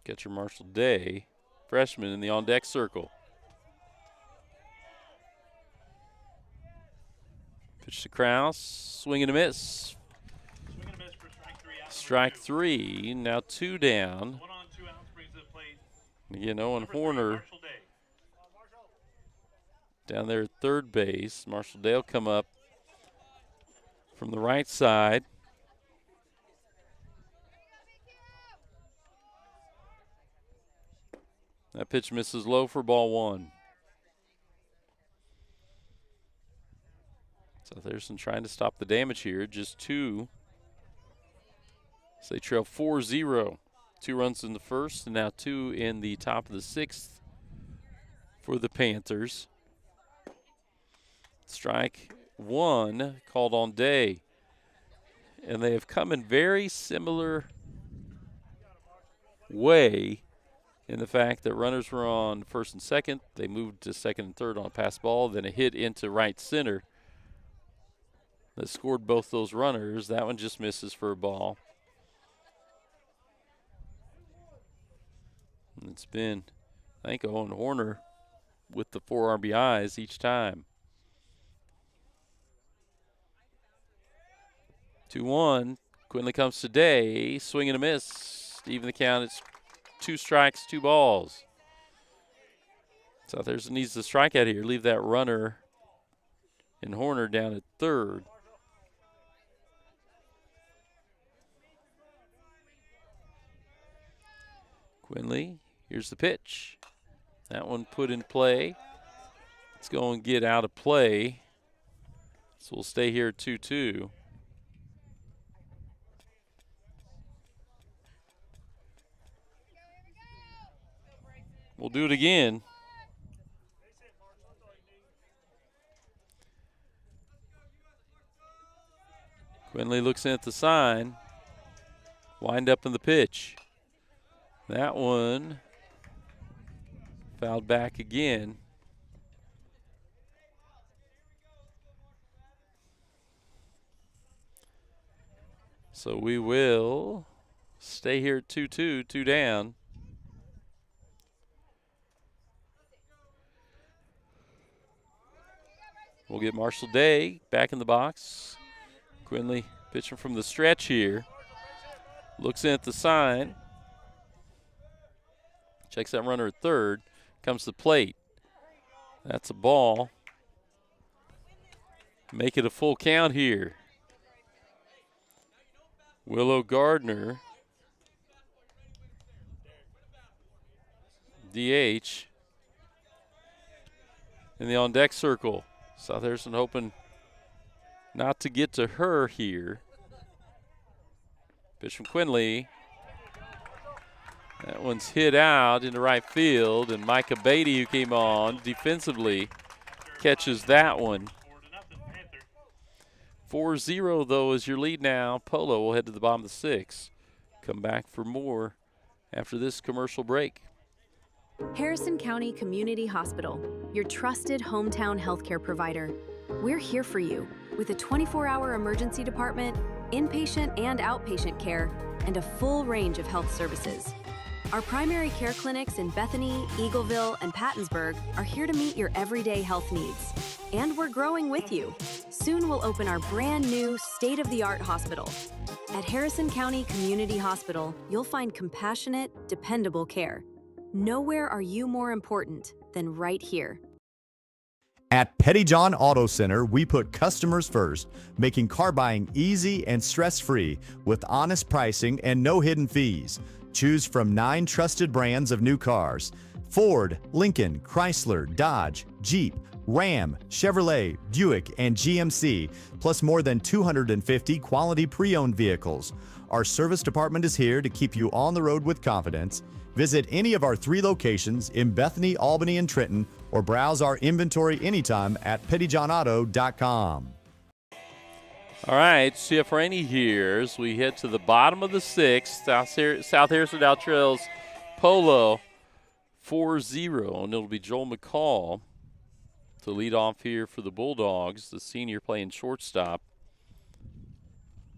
Catcher Marshall Day, freshman in the on-deck circle. Pitch to Kraus, swing and a miss. Swing and a miss for Strike three, now 2 down. 1 on 2 outs brings to the plate. Again, Owen Horner Marshall Day. down there at third base. Marshall Day will come up from the right side. That pitch misses low for ball 1. So Thurston trying to stop the damage here. Just 2. So they trail 4-0. 2 runs in the first and now 2 in the top of the 6th for the Panthers. Strike 1 called on Day. And they have come in very similar way in the fact that runners were on first and second. They moved to second and third on a pass ball, then a hit into right center that scored both those runners. That one just misses for a ball. And it's been, I think, Owen Horner with the 4 RBIs each time. 2-1. Quinley comes today. Swing and a miss. Even the count. It's 2 strikes, 2 balls. South Thurston needs the strikeout here. Leave that runner and Horner down at third. Quinley, here's the pitch. That one put in play. Let's go and get out of play. So we'll stay here at 2-2. We'll do it again. Quinley looks in at the sign. Wind up in the pitch. That one fouled back again. So we will stay here at 2-2, 2 down. We'll get Marshall Day back in the box. Quinley pitching from the stretch here. Looks in at the sign. Checks that runner at third. Comes to the plate. That's a ball. Make it a full count here. Willow Gardner. DH. In the on-deck circle. South Harrison hoping not to get to her here. Pitch from Quinley. That one's hit out into right field, and Micah Beatty, who came on defensively, catches that one. 4-0, though, is your lead now. Polo will head to the bottom of the 6th. Come back for more after this commercial break. Harrison County Community Hospital, your trusted hometown healthcare provider. We're here for you with a 24-hour emergency department, inpatient and outpatient care, and a full range of health services. Our primary care clinics in Bethany, Eagleville, and Pattonsburg are here to meet your everyday health needs. And we're growing with you. Soon we'll open our brand new state-of-the-art hospital. At Harrison County Community Hospital, you'll find compassionate, dependable care. Nowhere are you more important than right here. At Pettyjohn Auto Center, we put customers first, making car buying easy and stress-free with honest pricing and no hidden fees. Choose from 9 trusted brands of new cars: Ford, Lincoln, Chrysler, Dodge, Jeep, Ram, Chevrolet, Buick, and GMC, plus more than 250 quality pre-owned vehicles. Our service department is here to keep you on the road with confidence. Visit any of our 3 locations in Bethany, Albany, and Trenton, or browse our inventory anytime at pettyjohnauto.com. All right, CF Rainey here as we head to the bottom of the 6th. South Harrison now trails Polo 4-0, and it'll be Joel McCall to lead off here for the Bulldogs, the senior playing shortstop.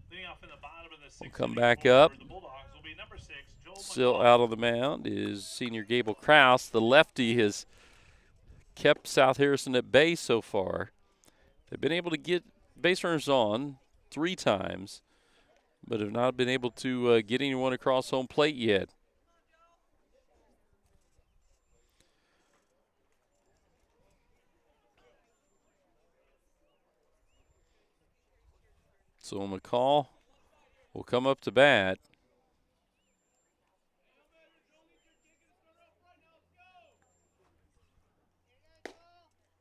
Leading off in the bottom of the 6th. We'll come back up. The Bulldogs will be number 6, Joel Still McCall. out on the mound is senior Gable Kraus. The lefty has kept South Harrison at bay so far. They've been able to get base runners on 3 times, but have not been able to get anyone across home plate yet. So McCall will come up to bat.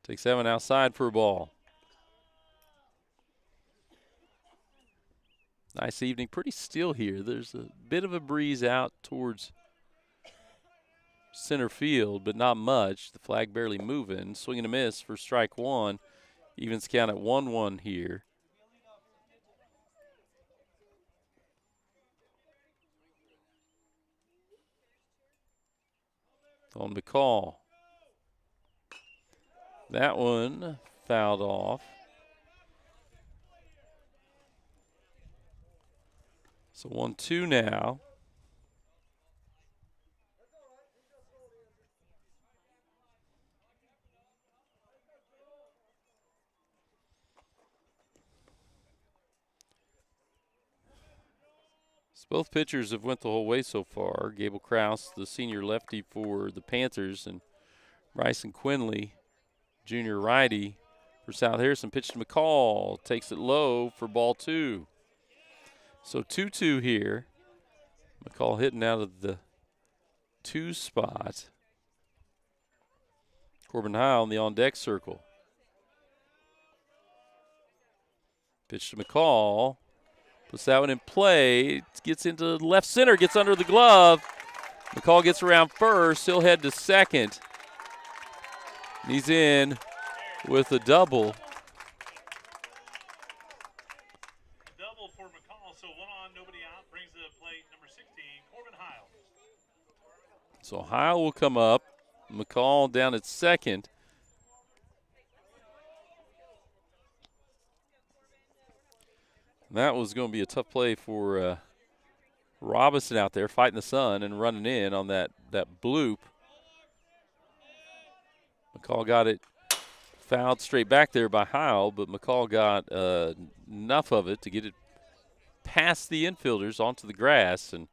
Takes that one outside for a ball. Nice evening, pretty still here. There's a bit of a breeze out towards center field, but not much. The flag barely moving. Swing and a miss for strike 1. Evens count at 1-1 here. On McCall. That one fouled off. So 1-2 now. So both pitchers have went the whole way so far. Gable Kraus, the senior lefty for the Panthers, and Bryson Quinley, junior righty for South Harrison. Pitch to McCall, takes it low for ball 2. So 2-2 here. McCall hitting out of the 2 spot. Corbin Heil in the on-deck circle. Pitch to McCall. Puts that one in play. Gets into left center, gets under the glove. McCall gets around first. He'll head to second. He's in with a double. Double for McCall, so 1 on, nobody out. Brings to the plate number 16, Corbin Heil. So Heil will come up. McCall down at second. That was going to be a tough play for Robinson out there fighting the sun and running in on that bloop. McCall got it fouled straight back there by Heil, but McCall got enough of it to get it past the infielders onto the grass, and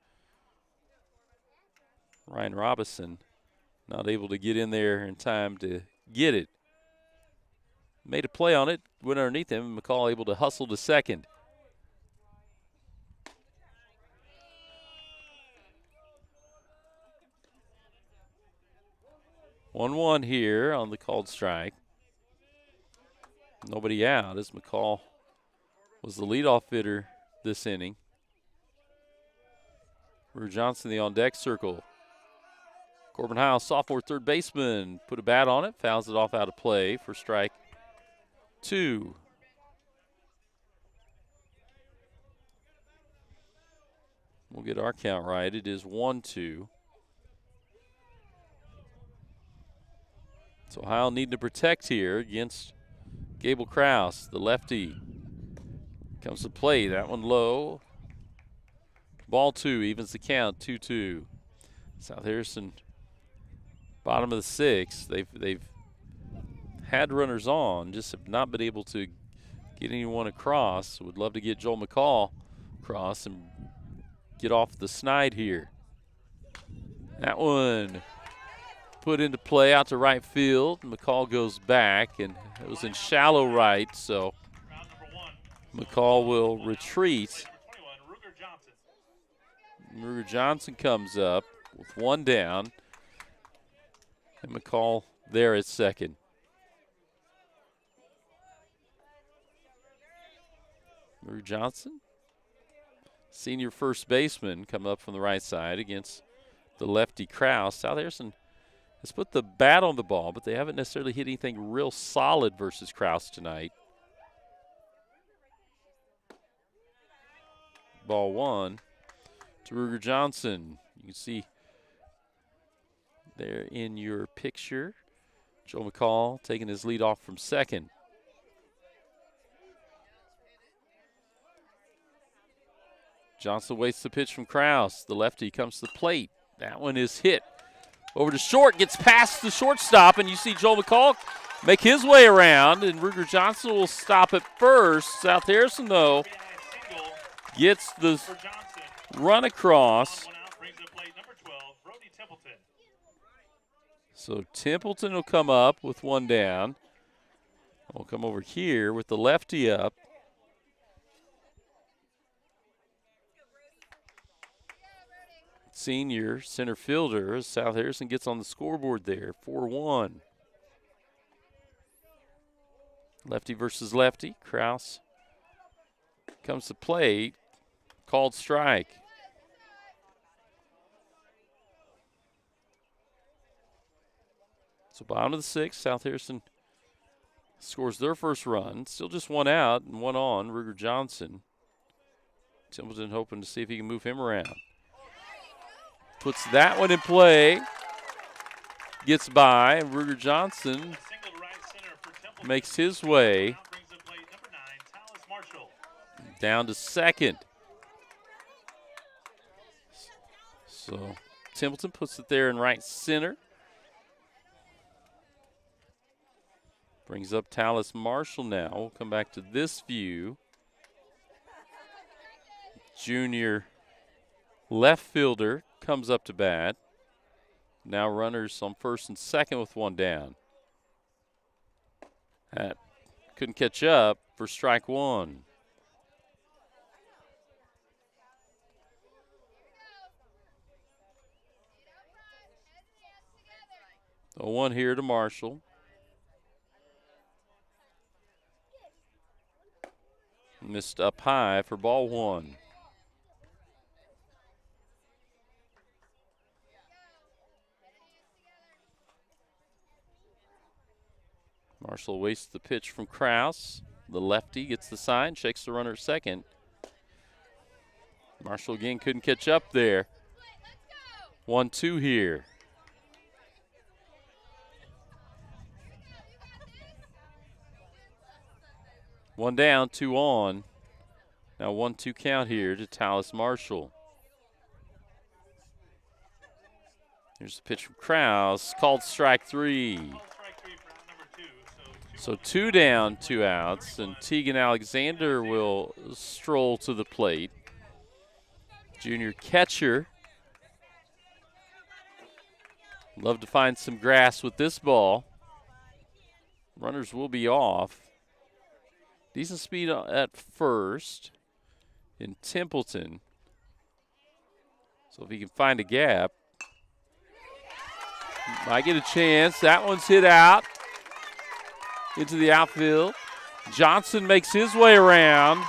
Ryan Robinson not able to get in there in time to get it. Made a play on it, went underneath him, and McCall able to hustle to second. One here on the called strike. Nobody out as McCall was the leadoff hitter this inning. Ruger Johnson, the on-deck circle. Corbin Heil, sophomore third baseman, put a bat on it, fouls it off out of play for strike 2. We'll get our count right. It is 1-2. So Heil needing to protect here against Gable Kraus, the lefty. Comes to play, that one low. Ball 2, evens the count, 2-2. South Harrison, bottom of the 6th. They've had runners on, just have not been able to get anyone across. Would love to get Joel McCall across and get off the snide here. That one put into play out to right field. McCall goes back, and it was in shallow right, so McCall will retreat. Ruger Johnson comes up with 1 down, and McCall there at second. Ruger Johnson, senior first baseman, coming up from the right side against the lefty Kraus. South Harrison has put the bat on the ball, but they haven't necessarily hit anything real solid versus Kraus tonight. Ball one to Ruger Johnson. You can see there in your picture, Joe McCall taking his lead off from second. Johnson waits the pitch from Kraus. The lefty comes to the plate. That one is hit over to short, gets past the shortstop, and you see Joe McCall make his way around, and Ruger Johnson will stop at first. South Harrison, though, gets the run across. So Templeton will come up with one down. We'll come over here with the lefty up. Senior center fielder as South Harrison gets on the scoreboard there, 4-1. Lefty versus lefty. Kraus comes to plate, called strike. So bottom of the sixth, South Harrison scores their first run. Still just one out and one on, Ruger Johnson. Templeton hoping to see if he can move him around. Puts that one in play. Gets by, and Ruger Johnson makes his way down to second. So Templeton puts it there in right center. Brings up Talis Marshall now. We'll come back to this view. Junior left fielder comes up to bat. Now runners on first and second with one down. That couldn't catch up for strike one. The one here to Marshall. Missed up high for ball one. Marshall wastes the pitch from Kraus. The lefty gets the sign, shakes the runner at second. Marshall again couldn't catch up there. 1-2 here. One down, two on. Now 1-2 count here to Talis Marshall. Here's the pitch from Kraus, called strike three. So two down, two outs, and Tegan Alexander will stroll to the plate. Junior catcher. Love to find some grass with this ball. Runners will be off. Decent speed at first in Templeton. So if he can find a gap, might get a chance. That one's hit out into the outfield. Johnson makes his way around.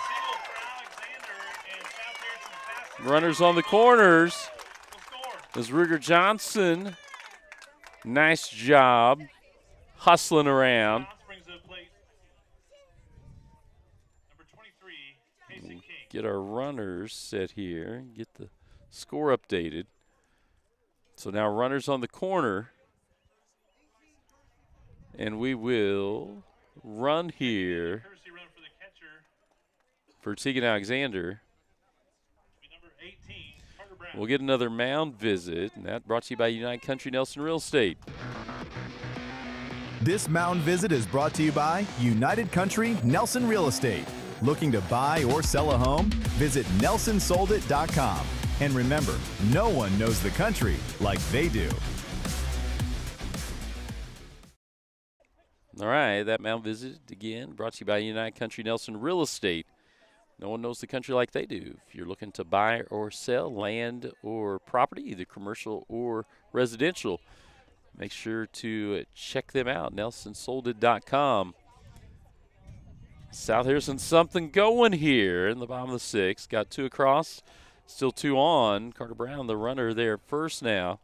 Runners on the corners as Ruger Johnson. Nice job hustling around. Get our runners set here, get the score updated. So now runners on the corner. And we will run here for Tegan Alexander. We'll get another mound visit, and that brought to you by United Country Nelson Real Estate. This mound visit is brought to you by United Country Nelson Real Estate. Looking to buy or sell a home? Visit nelsonsoldit.com. And remember, no one knows the country like they do. All right, that mound visit again brought to you by United Country Nelson Real Estate. No one knows the country like they do. If you're looking to buy or sell land or property, either commercial or residential, make sure to check them out, nelsonsoldit.com. South Harrison something going here in the bottom of the 6th. Got 2 across, still 2 on. Carter Brown, the runner there first now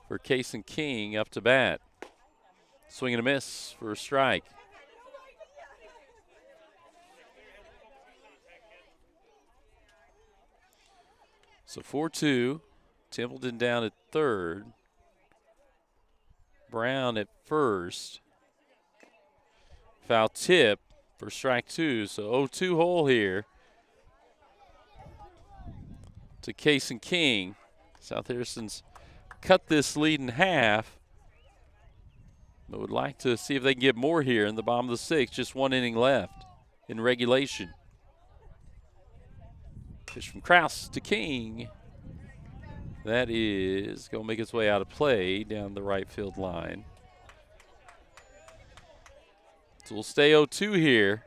for Kason King up to bat. Swing and a miss for a strike. So 4-2. Templeton down at third. Brown at first. Foul tip for strike 2. So 0-2 hole here to Kason King. South Harrison's cut this lead in half, but would like to see if they can get more here in the bottom of the 6th. Just 1 inning left in regulation. Pitch from Kraus to King. That is going to make its way out of play down the right field line. So we'll stay 0-2 here.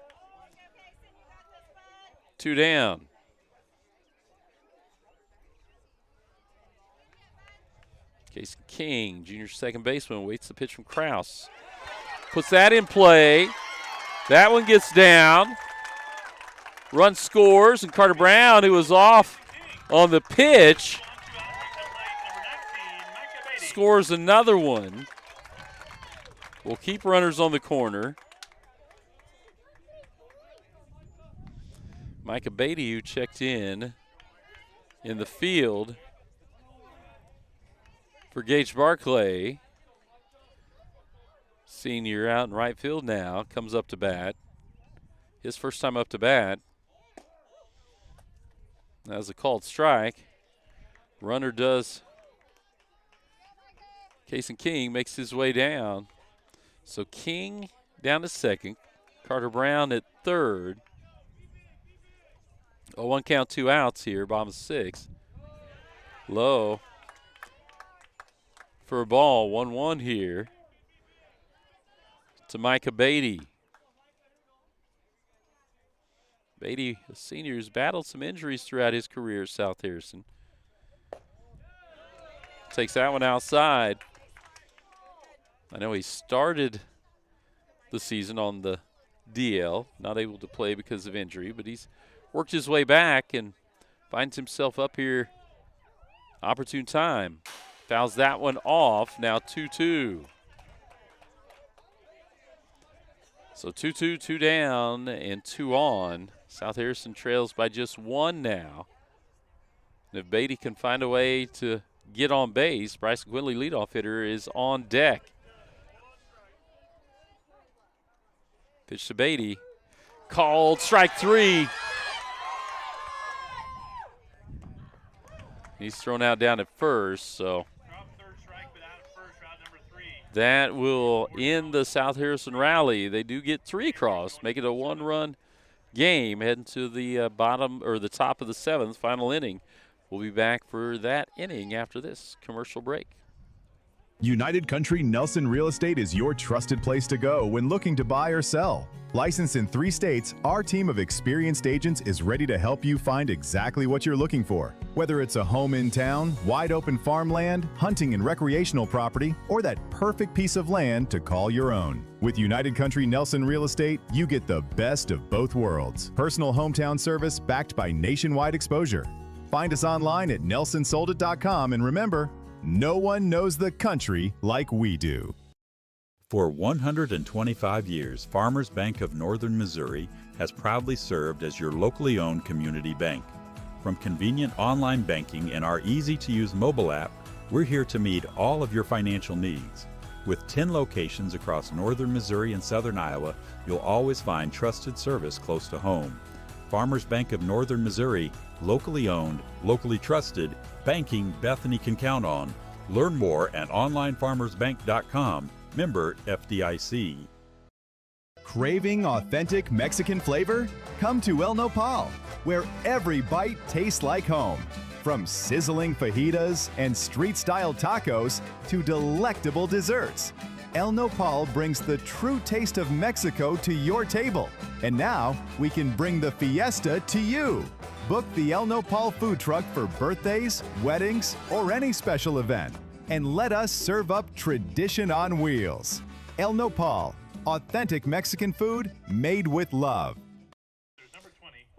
2 down. Kason King, junior second baseman, waits the pitch from Kraus. Puts that in play. That one gets down. Run scores, and Carter Brown, who was off on the pitch, scores another one. We'll keep runners on the corner. Micah Beatty, who checked in the field for Gage Barclay. Senior out in right field now, comes up to bat. His first time up to bat. That was a called strike. Runner does. Kason King makes his way down. So King down to second. Carter Brown at third. A 1 count, 2 outs here, bottom of 6th. Low for a ball, 1-1 here to Micah Beatty. Beatty, a senior, has battled some injuries throughout his career at South Harrison. Takes that one outside. I know he started the season on the DL, not able to play because of injury, but he's worked his way back and finds himself up here. Opportune time. Fouls that one off. Now 2-2. So 2-2, 2 down, and 2 on. South Harrison trails by just 1 now. And if Beatty can find a way to get on base, Bryson Quinley, leadoff hitter, is on deck. Pitch to Beatty. Called strike 3. He's thrown out down at first, so that will end the South Harrison rally. They do get 3 across, make it a 1-run game, heading to the bottom or the top of the 7th, final inning. We'll be back for that inning after this commercial break. United Country Nelson Real Estate is your trusted place to go when looking to buy or sell. Licensed in 3 states, our team of experienced agents is ready to help you find exactly what you're looking for. Whether it's a home in town, wide open farmland, hunting and recreational property, or that perfect piece of land to call your own. With United Country Nelson Real Estate, you get the best of both worlds. Personal hometown service backed by nationwide exposure. Find us online at nelsonsoldit.com, and remember, no one knows the country like we do. For 125 years, Farmers Bank of Northern Missouri has proudly served as your locally owned community bank. From convenient online banking and our easy-to-use mobile app, we're here to meet all of your financial needs. With 10 locations across northern Missouri and southern Iowa, you'll always find trusted service close to home. Farmers Bank of Northern Missouri, locally owned, locally trusted, banking Bethany can count on. Learn more at onlinefarmersbank.com. Member FDIC. Craving authentic Mexican flavor? Come to El Nopal, where every bite tastes like home. From sizzling fajitas and street-style tacos to delectable desserts, El Nopal brings the true taste of Mexico to your table. And now, we can bring the fiesta to you. Book the El Nopal food truck for birthdays, weddings, or any special event. And let us serve up tradition on wheels. El Nopal, Authentic Mexican food made with love.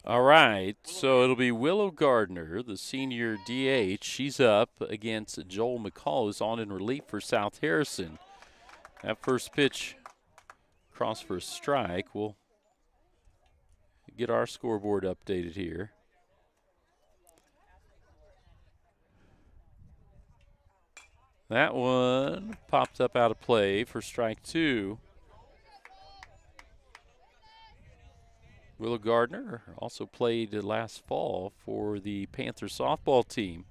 All right, so it'll be Willow Gardner, the senior DH. She's up against Joel McCall, who's on in relief for South Harrison. That first pitch cross for a strike. We'll get our scoreboard updated here. That one popped up out of play for strike 2. Willow Gardner also played last fall for the Panther softball team.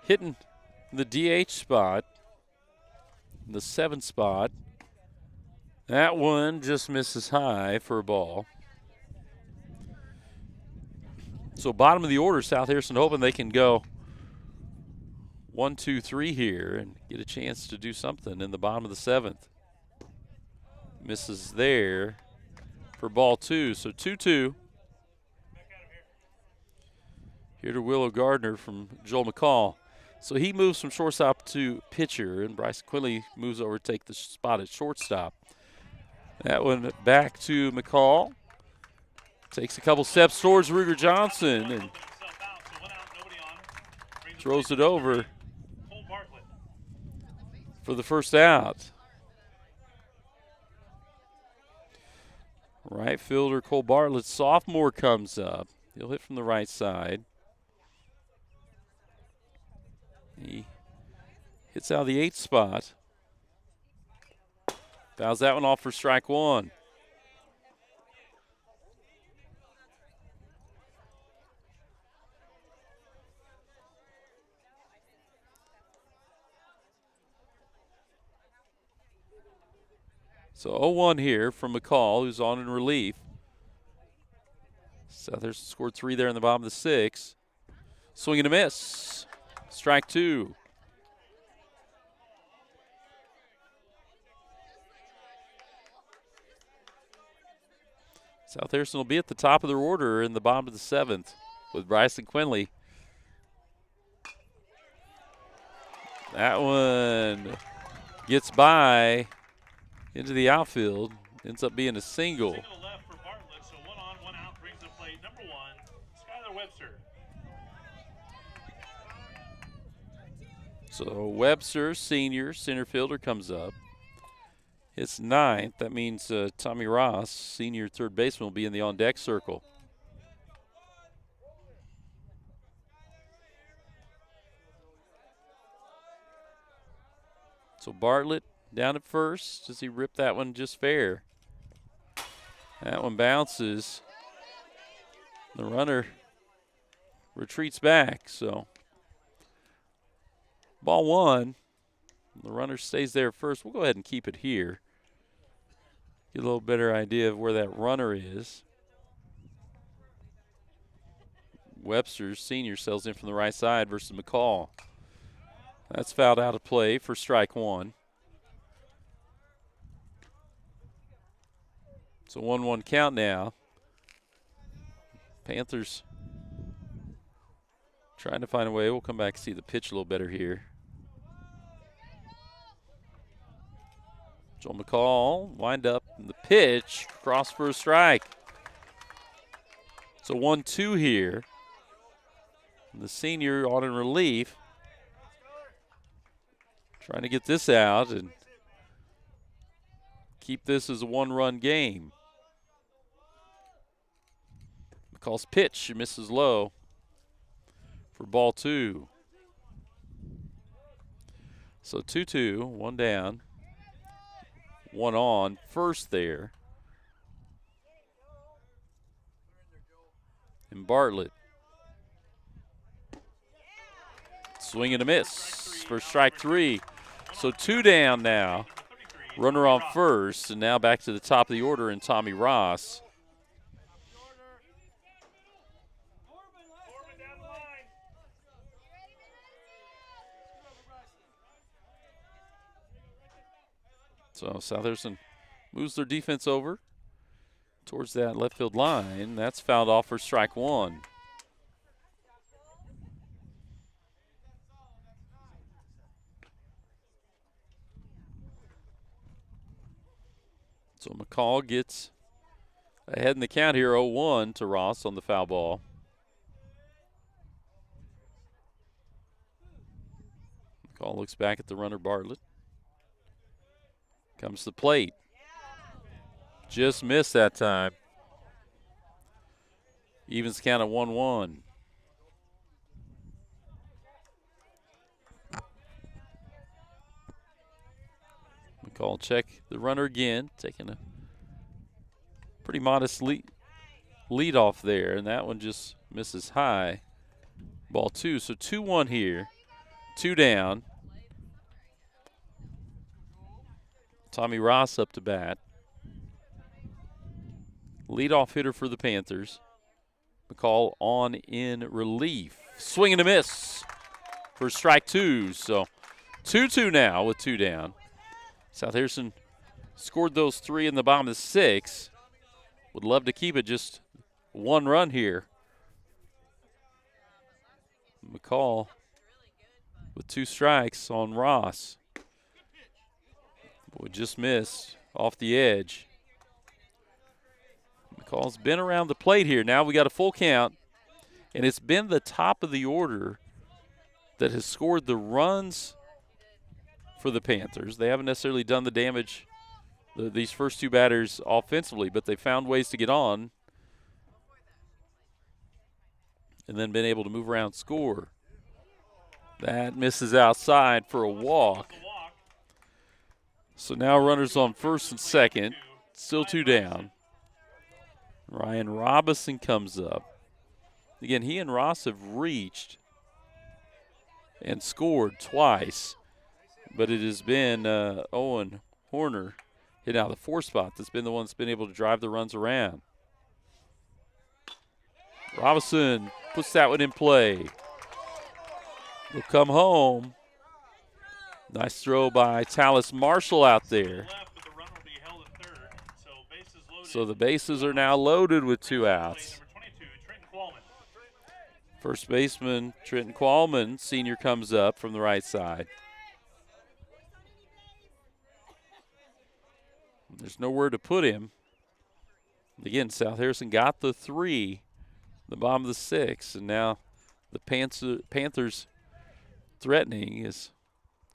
Hitting the DH spot, the 7th spot. That one just misses high for a ball. So bottom of the order, South Harrison hoping they can go 1, 2, 3 here and get a chance to do something in the bottom of the 7th. Misses there for ball 2, so 2-2. Here to Willow Gardner from Joel McCall. So he moves from shortstop to pitcher, and Bryce Quinley moves over to take the spot at shortstop. That one back to McCall. Takes a couple steps towards Ruger Johnson and throws it over for the first out. Right fielder Cole Bartlett, sophomore, comes up. He'll hit from the right side. He hits out of the 8th spot. Fouls that one off for strike 1. So 0-1 here from McCall, who's on in relief. South Harrison scored 3 there in the bottom of the 6th. Swing and a miss. Strike 2. South Harrison will be at the top of their order in the bottom of the 7th with Bryson Quinley. That one gets by into the outfield, ends up being a single. Single left for Bartlett, so 1 on, 1 out brings up plate number 1, Skylar Webster. So Webster, senior center fielder, comes up. It's 9th. That means Tommy Ross, senior third baseman, will be in the on-deck circle. So Bartlett down at first. Does he rip that one just fair? That one bounces. The runner retreats back. So ball 1. The runner stays there first. We'll go ahead and keep it here. Get a little better idea of where that runner is. Webster, senior, sails in from the right side versus McCall. That's fouled out of play for strike 1. So 1-1 count now. Panthers trying to find a way. We'll come back and see the pitch a little better here. Joel McCall wind up in the pitch, cross for a strike. So 1-2 here. And the senior on in relief, trying to get this out and keep this as a 1-run game. McCall's pitch misses low for ball 2. So 2-2, 1 down. 1 on, first there. And Bartlett. Swing and a miss for strike 3. So 2 down now. Runner on first, and now back to the top of the order in Tommy Ross. So South Harrison moves their defense over towards that left field line. That's fouled off for strike 1. So McCall gets ahead in the count here, 0-1 to Ross on the foul ball. McCall looks back at the runner, Bartlett. Comes to the plate. Just missed that time. Evens count at 1-1. McCall check the runner again, taking a pretty modest lead off there, and that one just misses high. Ball 2, so 2-1 here. 2 down. Tommy Ross up to bat. Leadoff hitter for the Panthers. McCall on in relief. Swing and a miss for strike 2. So 2-2 now with 2 down. South Harrison scored those 3 in the bottom of the 6. Would love to keep it just 1 run here. McCall with 2 strikes on Ross. Would just miss off the edge. McCall's been around the plate here. Now we got a full count, and it's been the top of the order that has scored the runs for the Panthers. They haven't necessarily done the damage, these first 2 batters offensively, but they found ways to get on and then been able to move around and score. That misses outside for a walk. So now runners on first and second, still 2 down. Ryan Robinson comes up. Again, he and Ross have reached and scored twice, but it has been Owen Horner hitting out of the 4 spot that's been the one that's been able to drive the runs around. Robinson puts that one in play. Will come home. Nice throw by Tallis Marshall out there. So the bases are now loaded with 2 outs. First baseman Trenton Qualman, senior, comes up from the right side. There's nowhere to put him. Again, South Harrison got the 3, the bottom of the 6, and now the Panthers threatening as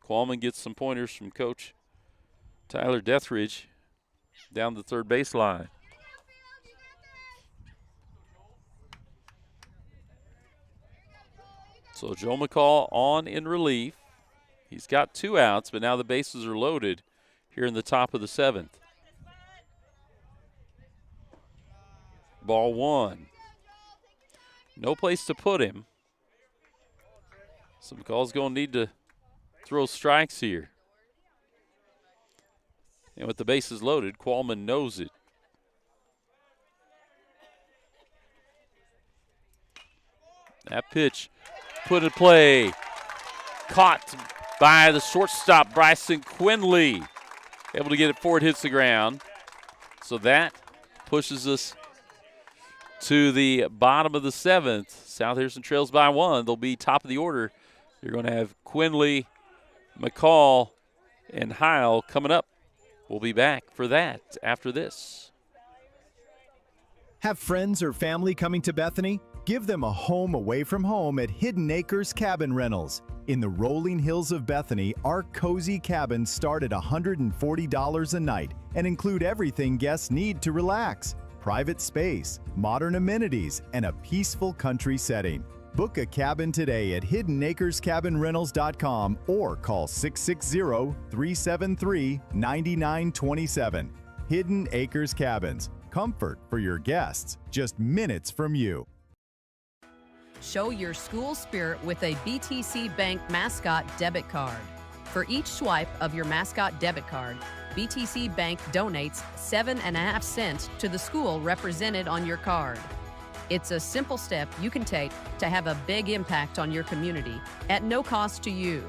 Qualman gets some pointers from Coach Tyler Deathridge down the third baseline. So Joe McCall on in relief. He's got 2 outs, but now the bases are loaded here in the top of the 7th. Ball 1. No place to put him. So McCall's going to need to throw strikes here. And with the bases loaded, Qualman knows it. That pitch put in play. Caught by the shortstop, Bryson Quinley. Able to get it before it hits the ground. So that pushes us to the bottom of the 7th. South Harrison trails by 1. They'll be top of the order. You're going to have Quinley, McCall, and Heil coming up. We'll be back for that after this. Have friends or family coming to Bethany? Give them a home away from home at Hidden Acres Cabin Rentals. In the rolling hills of Bethany, our cozy cabins start at $140 a night and include everything guests need to relax: private space, modern amenities, and a peaceful country setting. Book a cabin today at hiddenacrescabinrentals.com or call 660-373-9927. Hidden Acres Cabins. Comfort for your guests, just minutes from you. Show your school spirit with a BTC Bank Mascot Debit Card. For each swipe of your Mascot Debit Card, BTC Bank donates 7.5 cents to the school represented on your card. It's a simple step you can take to have a big impact on your community at no cost to you.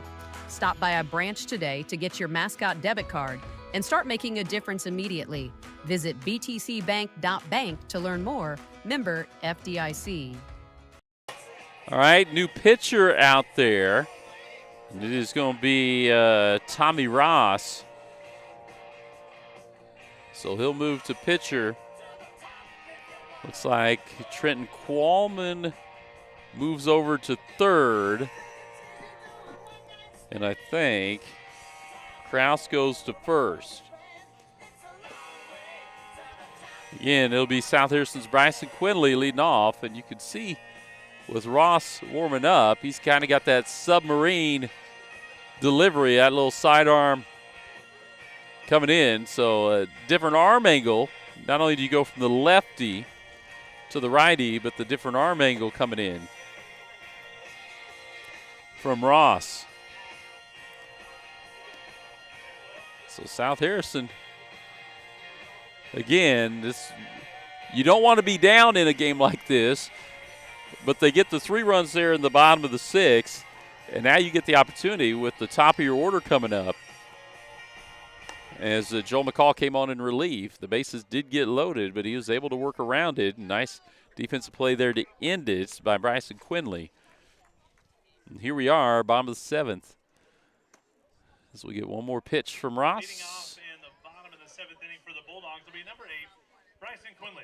Stop by a branch today to get your Mascot Debit Card and start making a difference immediately. Visit btcbank.bank to learn more. Member FDIC. All right, new pitcher out there. And it is going to be Tommy Ross. So he'll move to pitcher. Looks like Trenton Qualman moves over to third. And I think Kraus goes to first. Again, it'll be South Harrison's Bryson Quinley leading off. And you can see with Ross warming up, he's kind of got that submarine delivery, that little sidearm coming in. So a different arm angle. Not only do you go from the lefty to the righty, but the different arm angle coming in from Ross. So South Harrison, again, you don't want to be down in a game like this, but they get the 3 runs there in the bottom of the 6th, and now you get the opportunity with the top of your order coming up. As Joel McCall came on in relief, the bases did get loaded, but he was able to work around it. Nice defensive play there to end it by Bryson Quinley. And here we are, bottom of the 7th. As we get one more pitch from Ross. Leading off in the bottom of the 7th inning for the Bulldogs will be number 8, Bryson Quinley.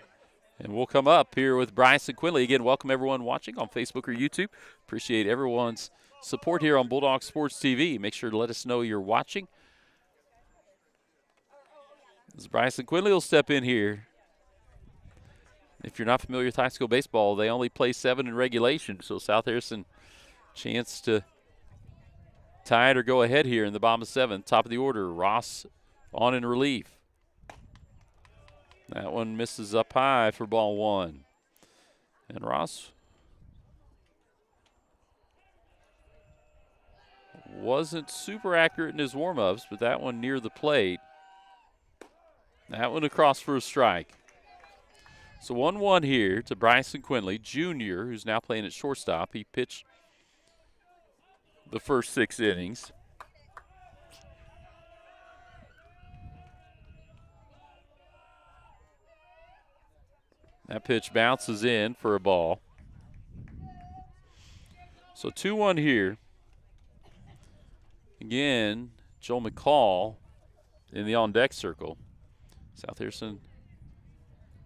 And we'll come up here with Bryson Quinley. Again, welcome everyone watching on Facebook or YouTube. Appreciate everyone's support here on Bulldog Sports TV. Make sure to let us know you're watching. As Bryson Quinley will step in here. If you're not familiar with high school baseball, they only play 7 in regulation. So South Harrison, chance to tie it or go ahead here in the bottom of 7th. Top of the order, Ross on in relief. That one misses up high for ball 1. And Ross wasn't super accurate in his warm-ups, but that one near the plate. That one across for a strike. So 1-1 here to Bryson Quinley, Jr., who's now playing at shortstop. He pitched the first 6 innings. That pitch bounces in for a ball. So 2-1 here. Again, Joel McCall in the on-deck circle. South Harrison,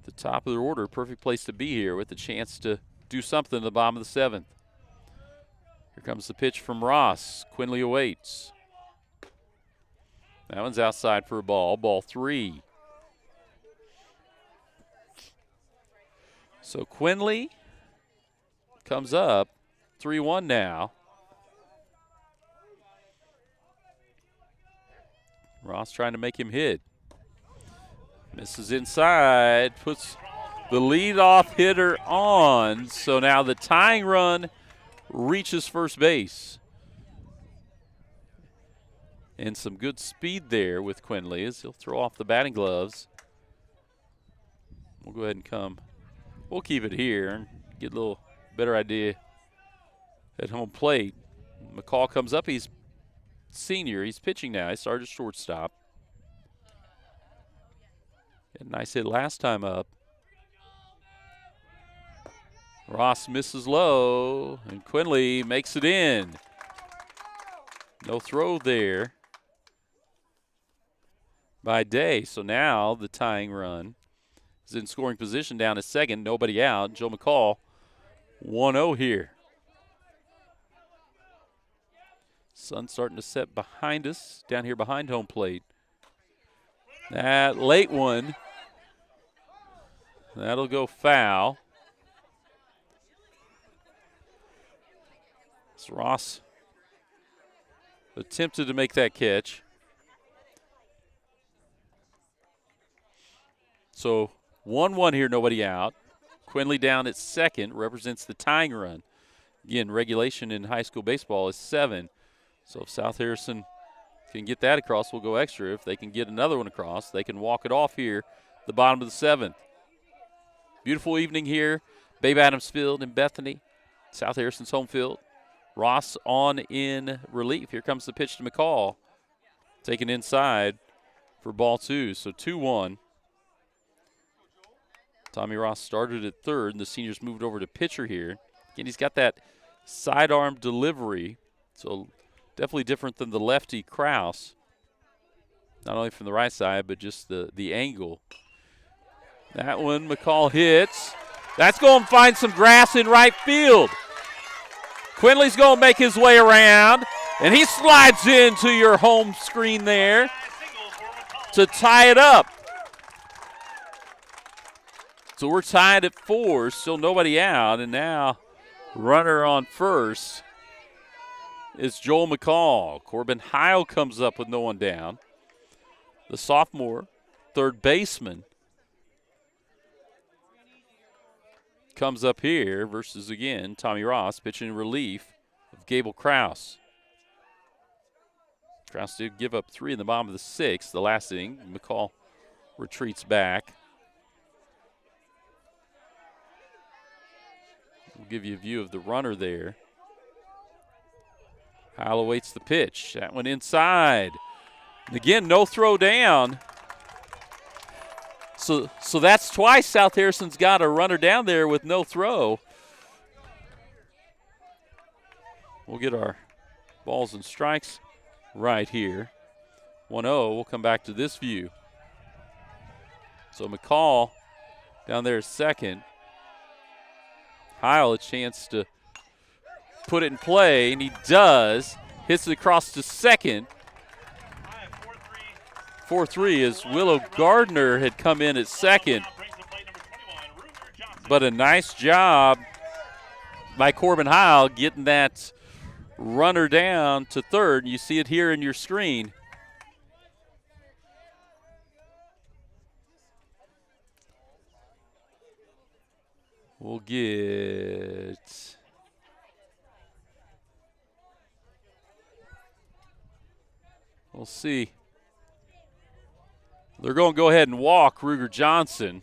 the top of their order, perfect place to be here with the chance to do something in the bottom of the 7th. Here comes the pitch from Ross. Quinley awaits. That one's outside for a ball. Ball 3. So Quinley comes up. 3-1 now. Ross trying to make him hit. Misses inside. Puts the leadoff hitter on. So now the tying run reaches first base. And some good speed there with Quinley as he'll throw off the batting gloves. We'll go ahead and come. We'll keep it here and get a little better idea at home plate. McCall comes up. He's senior. He's pitching now. He started shortstop. A nice hit last time up. Ross misses low, and Quinley makes it in. No throw there by Day. So now the tying run is in scoring position down at second. Nobody out. Joe McCall 1-0 here. Sun's starting to set behind us, down here behind home plate. That late one, that'll go foul. So Ross attempted to make that catch. So 1-1 here, nobody out. Quinley down at second, represents the tying run. Again, regulation in high school baseball is 7. So if South Harrison can get that across, we'll go extra. If they can get another one across, they can walk it off here, the bottom of the 7th. Beautiful evening here, Babe Adams Field in Bethany, South Harrison's home field. Ross on in relief. Here comes the pitch to McCall. Taken inside for ball 2. So 2-1. Tommy Ross started at third, and the seniors moved over to pitcher here. Again, he's got that sidearm delivery, so definitely different than the lefty Kraus. not only from the right side, but just the angle. That one McCall hits. That's going to find some grass in right field. Quinley's going to make his way around, and he slides into your home screen there to tie it up. So we're tied at 4, still nobody out, and now runner on first is Joel McCall. Corbin Heil comes up with no one down. The sophomore, third baseman, comes up here versus, again, Tommy Ross pitching in relief of Gable Krause. Krause did give up 3 in the bottom of the 6th, the last inning. McCall retreats back. We'll give you a view of the runner there. Heil awaits the pitch. That one inside. And again, no throw down. So that's twice South Harrison's got a runner down there with no throw. We'll get our balls and strikes right here. 1-0. We'll come back to this view. So McCall down there is second. Heil a chance to put it in play, and he does. Hits it across to second. 4-3 as Willow Gardner had come in at second. But a nice job by Corbin Heil getting that runner down to third. You see it here in your screen. We'll see. They're going to go ahead and walk Ruger Johnson.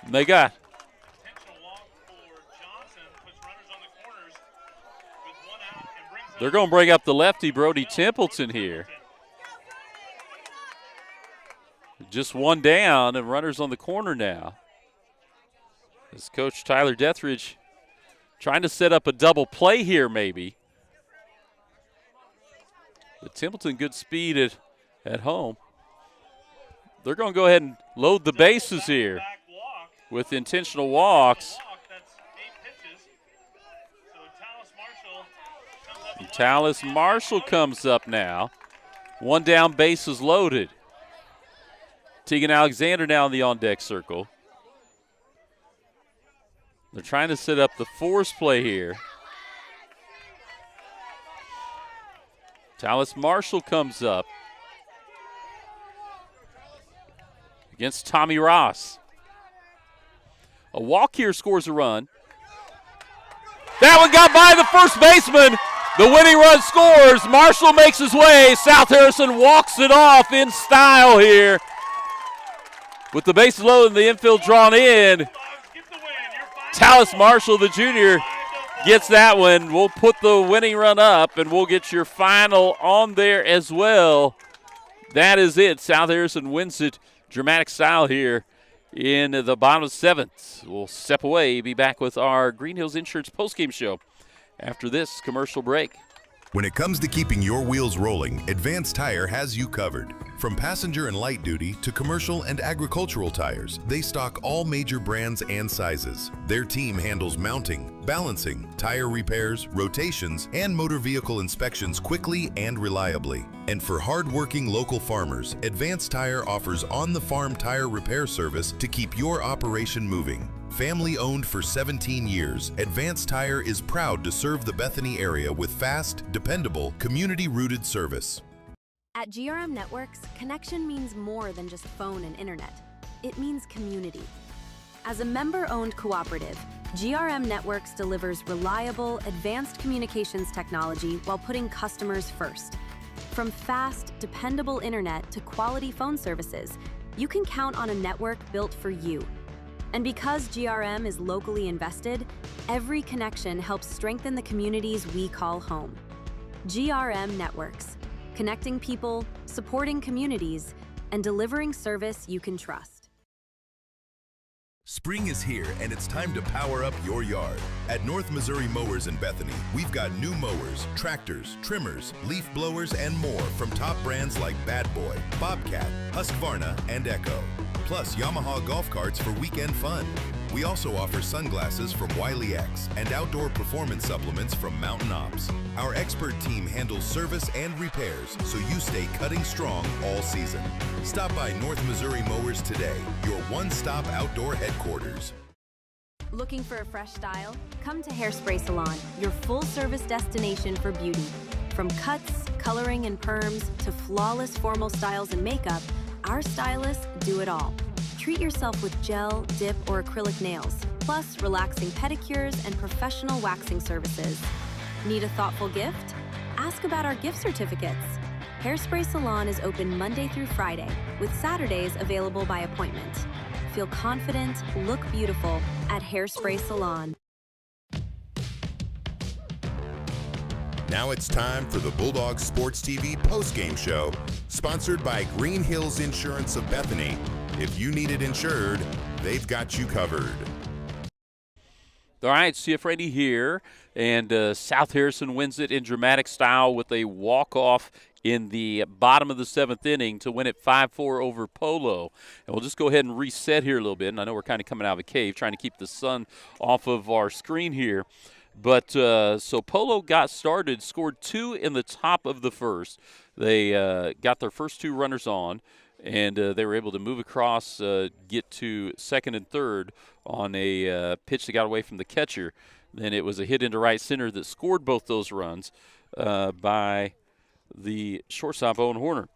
And they got. They're going to bring up the lefty Brody Templeton here. Just one down and runners on the corner now. As Coach Tyler Deathridge trying to set up a double play here maybe. But Templeton, good speed at home. They're going to go ahead and load the bases here with intentional walks. And Tallis Marshall comes up now. One down, bases loaded. Tegan Alexander now in the on-deck circle. They're trying to set up the force play here. Tallis Marshall comes up against Tommy Ross. A walk here scores a run. That one got by the first baseman. The winning run scores. Marshall makes his way. South Harrison walks it off in style here. With the bases loaded and the infield drawn in, Tallis Marshall, the junior, gets that one. We'll put the winning run up, and we'll get your final on there as well. That is it. South Harrison wins it. Dramatic style here in the bottom of the 7th. We'll step away, be back with our Green Hills Insurance postgame show after this commercial break. When it comes to keeping your wheels rolling, Advanced Tire has you covered. From passenger and light duty to commercial and agricultural tires, they stock all major brands and sizes. Their team handles mounting, balancing, tire repairs, rotations, and motor vehicle inspections quickly and reliably. And for hard-working local farmers, Advanced Tire offers on-the-farm tire repair service to keep your operation moving. Family owned for 17 years, Advanced Tire is proud to serve the Bethany area with fast, dependable, community-rooted service. At GRM Networks, connection means more than just phone and internet. It means community. As a member-owned cooperative, GRM Networks delivers reliable, advanced communications technology while putting customers first. From fast, dependable internet to quality phone services, you can count on a network built for you. And because GRM is locally invested, every connection helps strengthen the communities we call home. GRM Networks, connecting people, supporting communities, and delivering service you can trust. Spring is here and it's time to power up your yard. At North Missouri Mowers in Bethany, we've got new mowers, tractors, trimmers, leaf blowers, and more from top brands like Bad Boy, Bobcat, Husqvarna, and Echo. Plus Yamaha golf carts for weekend fun. We also offer sunglasses from Wiley X and outdoor performance supplements from Mountain Ops. Our expert team handles service and repairs so you stay cutting strong all season. Stop by North Missouri Mowers today, your one-stop outdoor headquarters. Looking for a fresh style? Come to Hairspray Salon, your full-service destination for beauty. From cuts, coloring, and perms to flawless formal styles and makeup, our stylists do it all. Treat yourself with gel, dip, or acrylic nails, plus relaxing pedicures and professional waxing services. Need a thoughtful gift? Ask about our gift certificates. Hairspray Salon is open Monday through Friday, with Saturdays available by appointment. Feel confident, look beautiful at Hairspray Salon. Now it's time for the Bulldog Sports TV postgame show, sponsored by Green Hills Insurance of Bethany. If you need it insured, they've got you covered. All right, CF Randy here, and South Harrison wins it in dramatic style with a walk-off in the bottom of the 7th inning to win it 5-4 over Polo. And we'll just go ahead and reset here a little bit, and I know we're kind of coming out of a cave, trying to keep the sun off of our screen here. But so Polo got started, scored 2 in the top of the first. They got their first 2 runners on, and they were able to move across, get to second and third on a pitch that got away from the catcher. Then it was a hit into right center that scored both those runs by the shortstop, Owen Horner.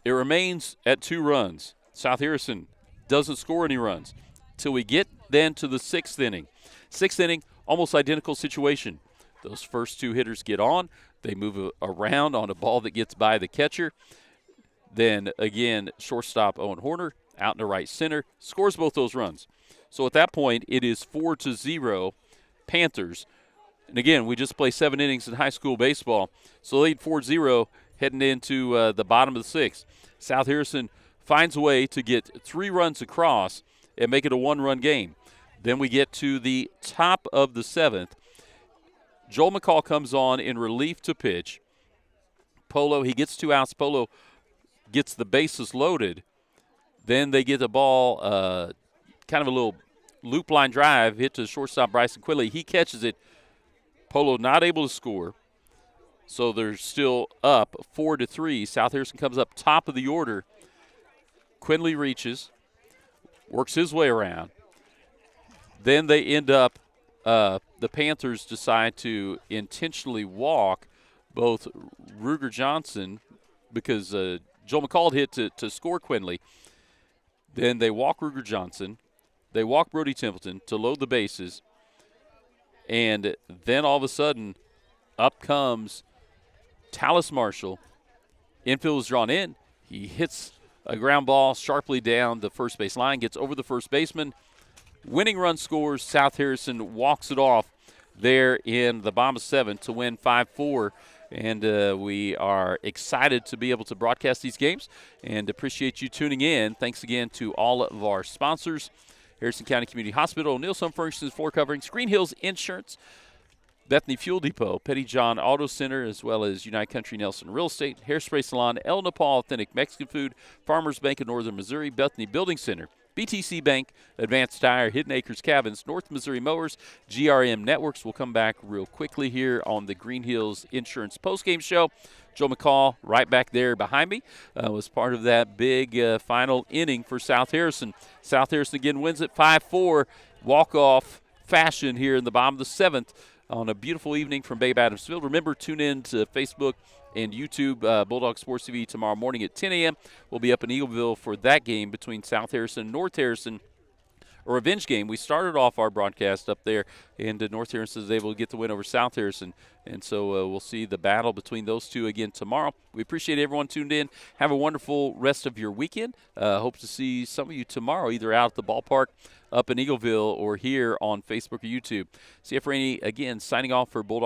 It remains at 2 runs. South Harrison doesn't score any runs till we get then to the 6th inning. 6th inning, almost identical situation. Those first 2 hitters get on. They move around on a ball that gets by the catcher. Then, again, shortstop Owen Horner out into right center, scores both those runs. So at that point, it is 4-0 Panthers. And, again, we just played 7 innings in high school baseball. So lead 4-0 heading into the bottom of the 6th. South Harrison finds a way to get 3 runs across and make it a 1-run game. Then we get to the top of the 7th. Joel McCall comes on in relief to pitch. Polo, he gets 2 outs. Polo gets the bases loaded. Then they get the ball, kind of a little loop line drive, hit to shortstop Bryson Quinley. He catches it. Polo not able to score. So they're still up 4-3. South Harrison comes up top of the order. Quinley reaches, works his way around. Then they end up, the Panthers decide to intentionally walk both Ruger Johnson because Joel McCall hit to score Quinley. Then they walk Ruger Johnson. They walk Brody Templeton to load the bases. And then all of a sudden, up comes Tallis Marshall. Infield is drawn in. He hits a ground ball sharply down the first base line, gets over the first baseman. Winning run scores. South Harrison walks it off there in the bottom of 7 to win 5-4. And we are excited to be able to broadcast these games and appreciate you tuning in. Thanks again to all of our sponsors: Harrison County Community Hospital, O'Neill's Home Furnishings, Floor Coverings, Green Hills Insurance, Bethany Fuel Depot, Petty John Auto Center, as well as United Country Nelson Real Estate, Hairspray Salon, El Nepal Authentic Mexican Food, Farmers Bank of Northern Missouri, Bethany Building Center, BTC Bank, Advanced Tire, Hidden Acres Cabins, North Missouri Mowers, GRM Networks. We'll come back real quickly here on the Green Hills Insurance postgame show. Joe McCall right back there behind me was part of that big final inning for South Harrison. South Harrison again wins it 5-4, walk-off fashion here in the bottom of the 7th on a beautiful evening from Babe Adams Field. Remember, tune in to Facebook and YouTube, Bulldog Sports TV tomorrow morning at 10 a.m. We'll be up in Eagleville for that game between South Harrison and North Harrison, a revenge game. We started off our broadcast up there, and North Harrison is able to get the win over South Harrison. And so we'll see the battle between those two again tomorrow. We appreciate everyone tuned in. Have a wonderful rest of your weekend. Hope to see some of you tomorrow, either out at the ballpark up in Eagleville or here on Facebook or YouTube. CF Rainey, again, signing off for Bulldog.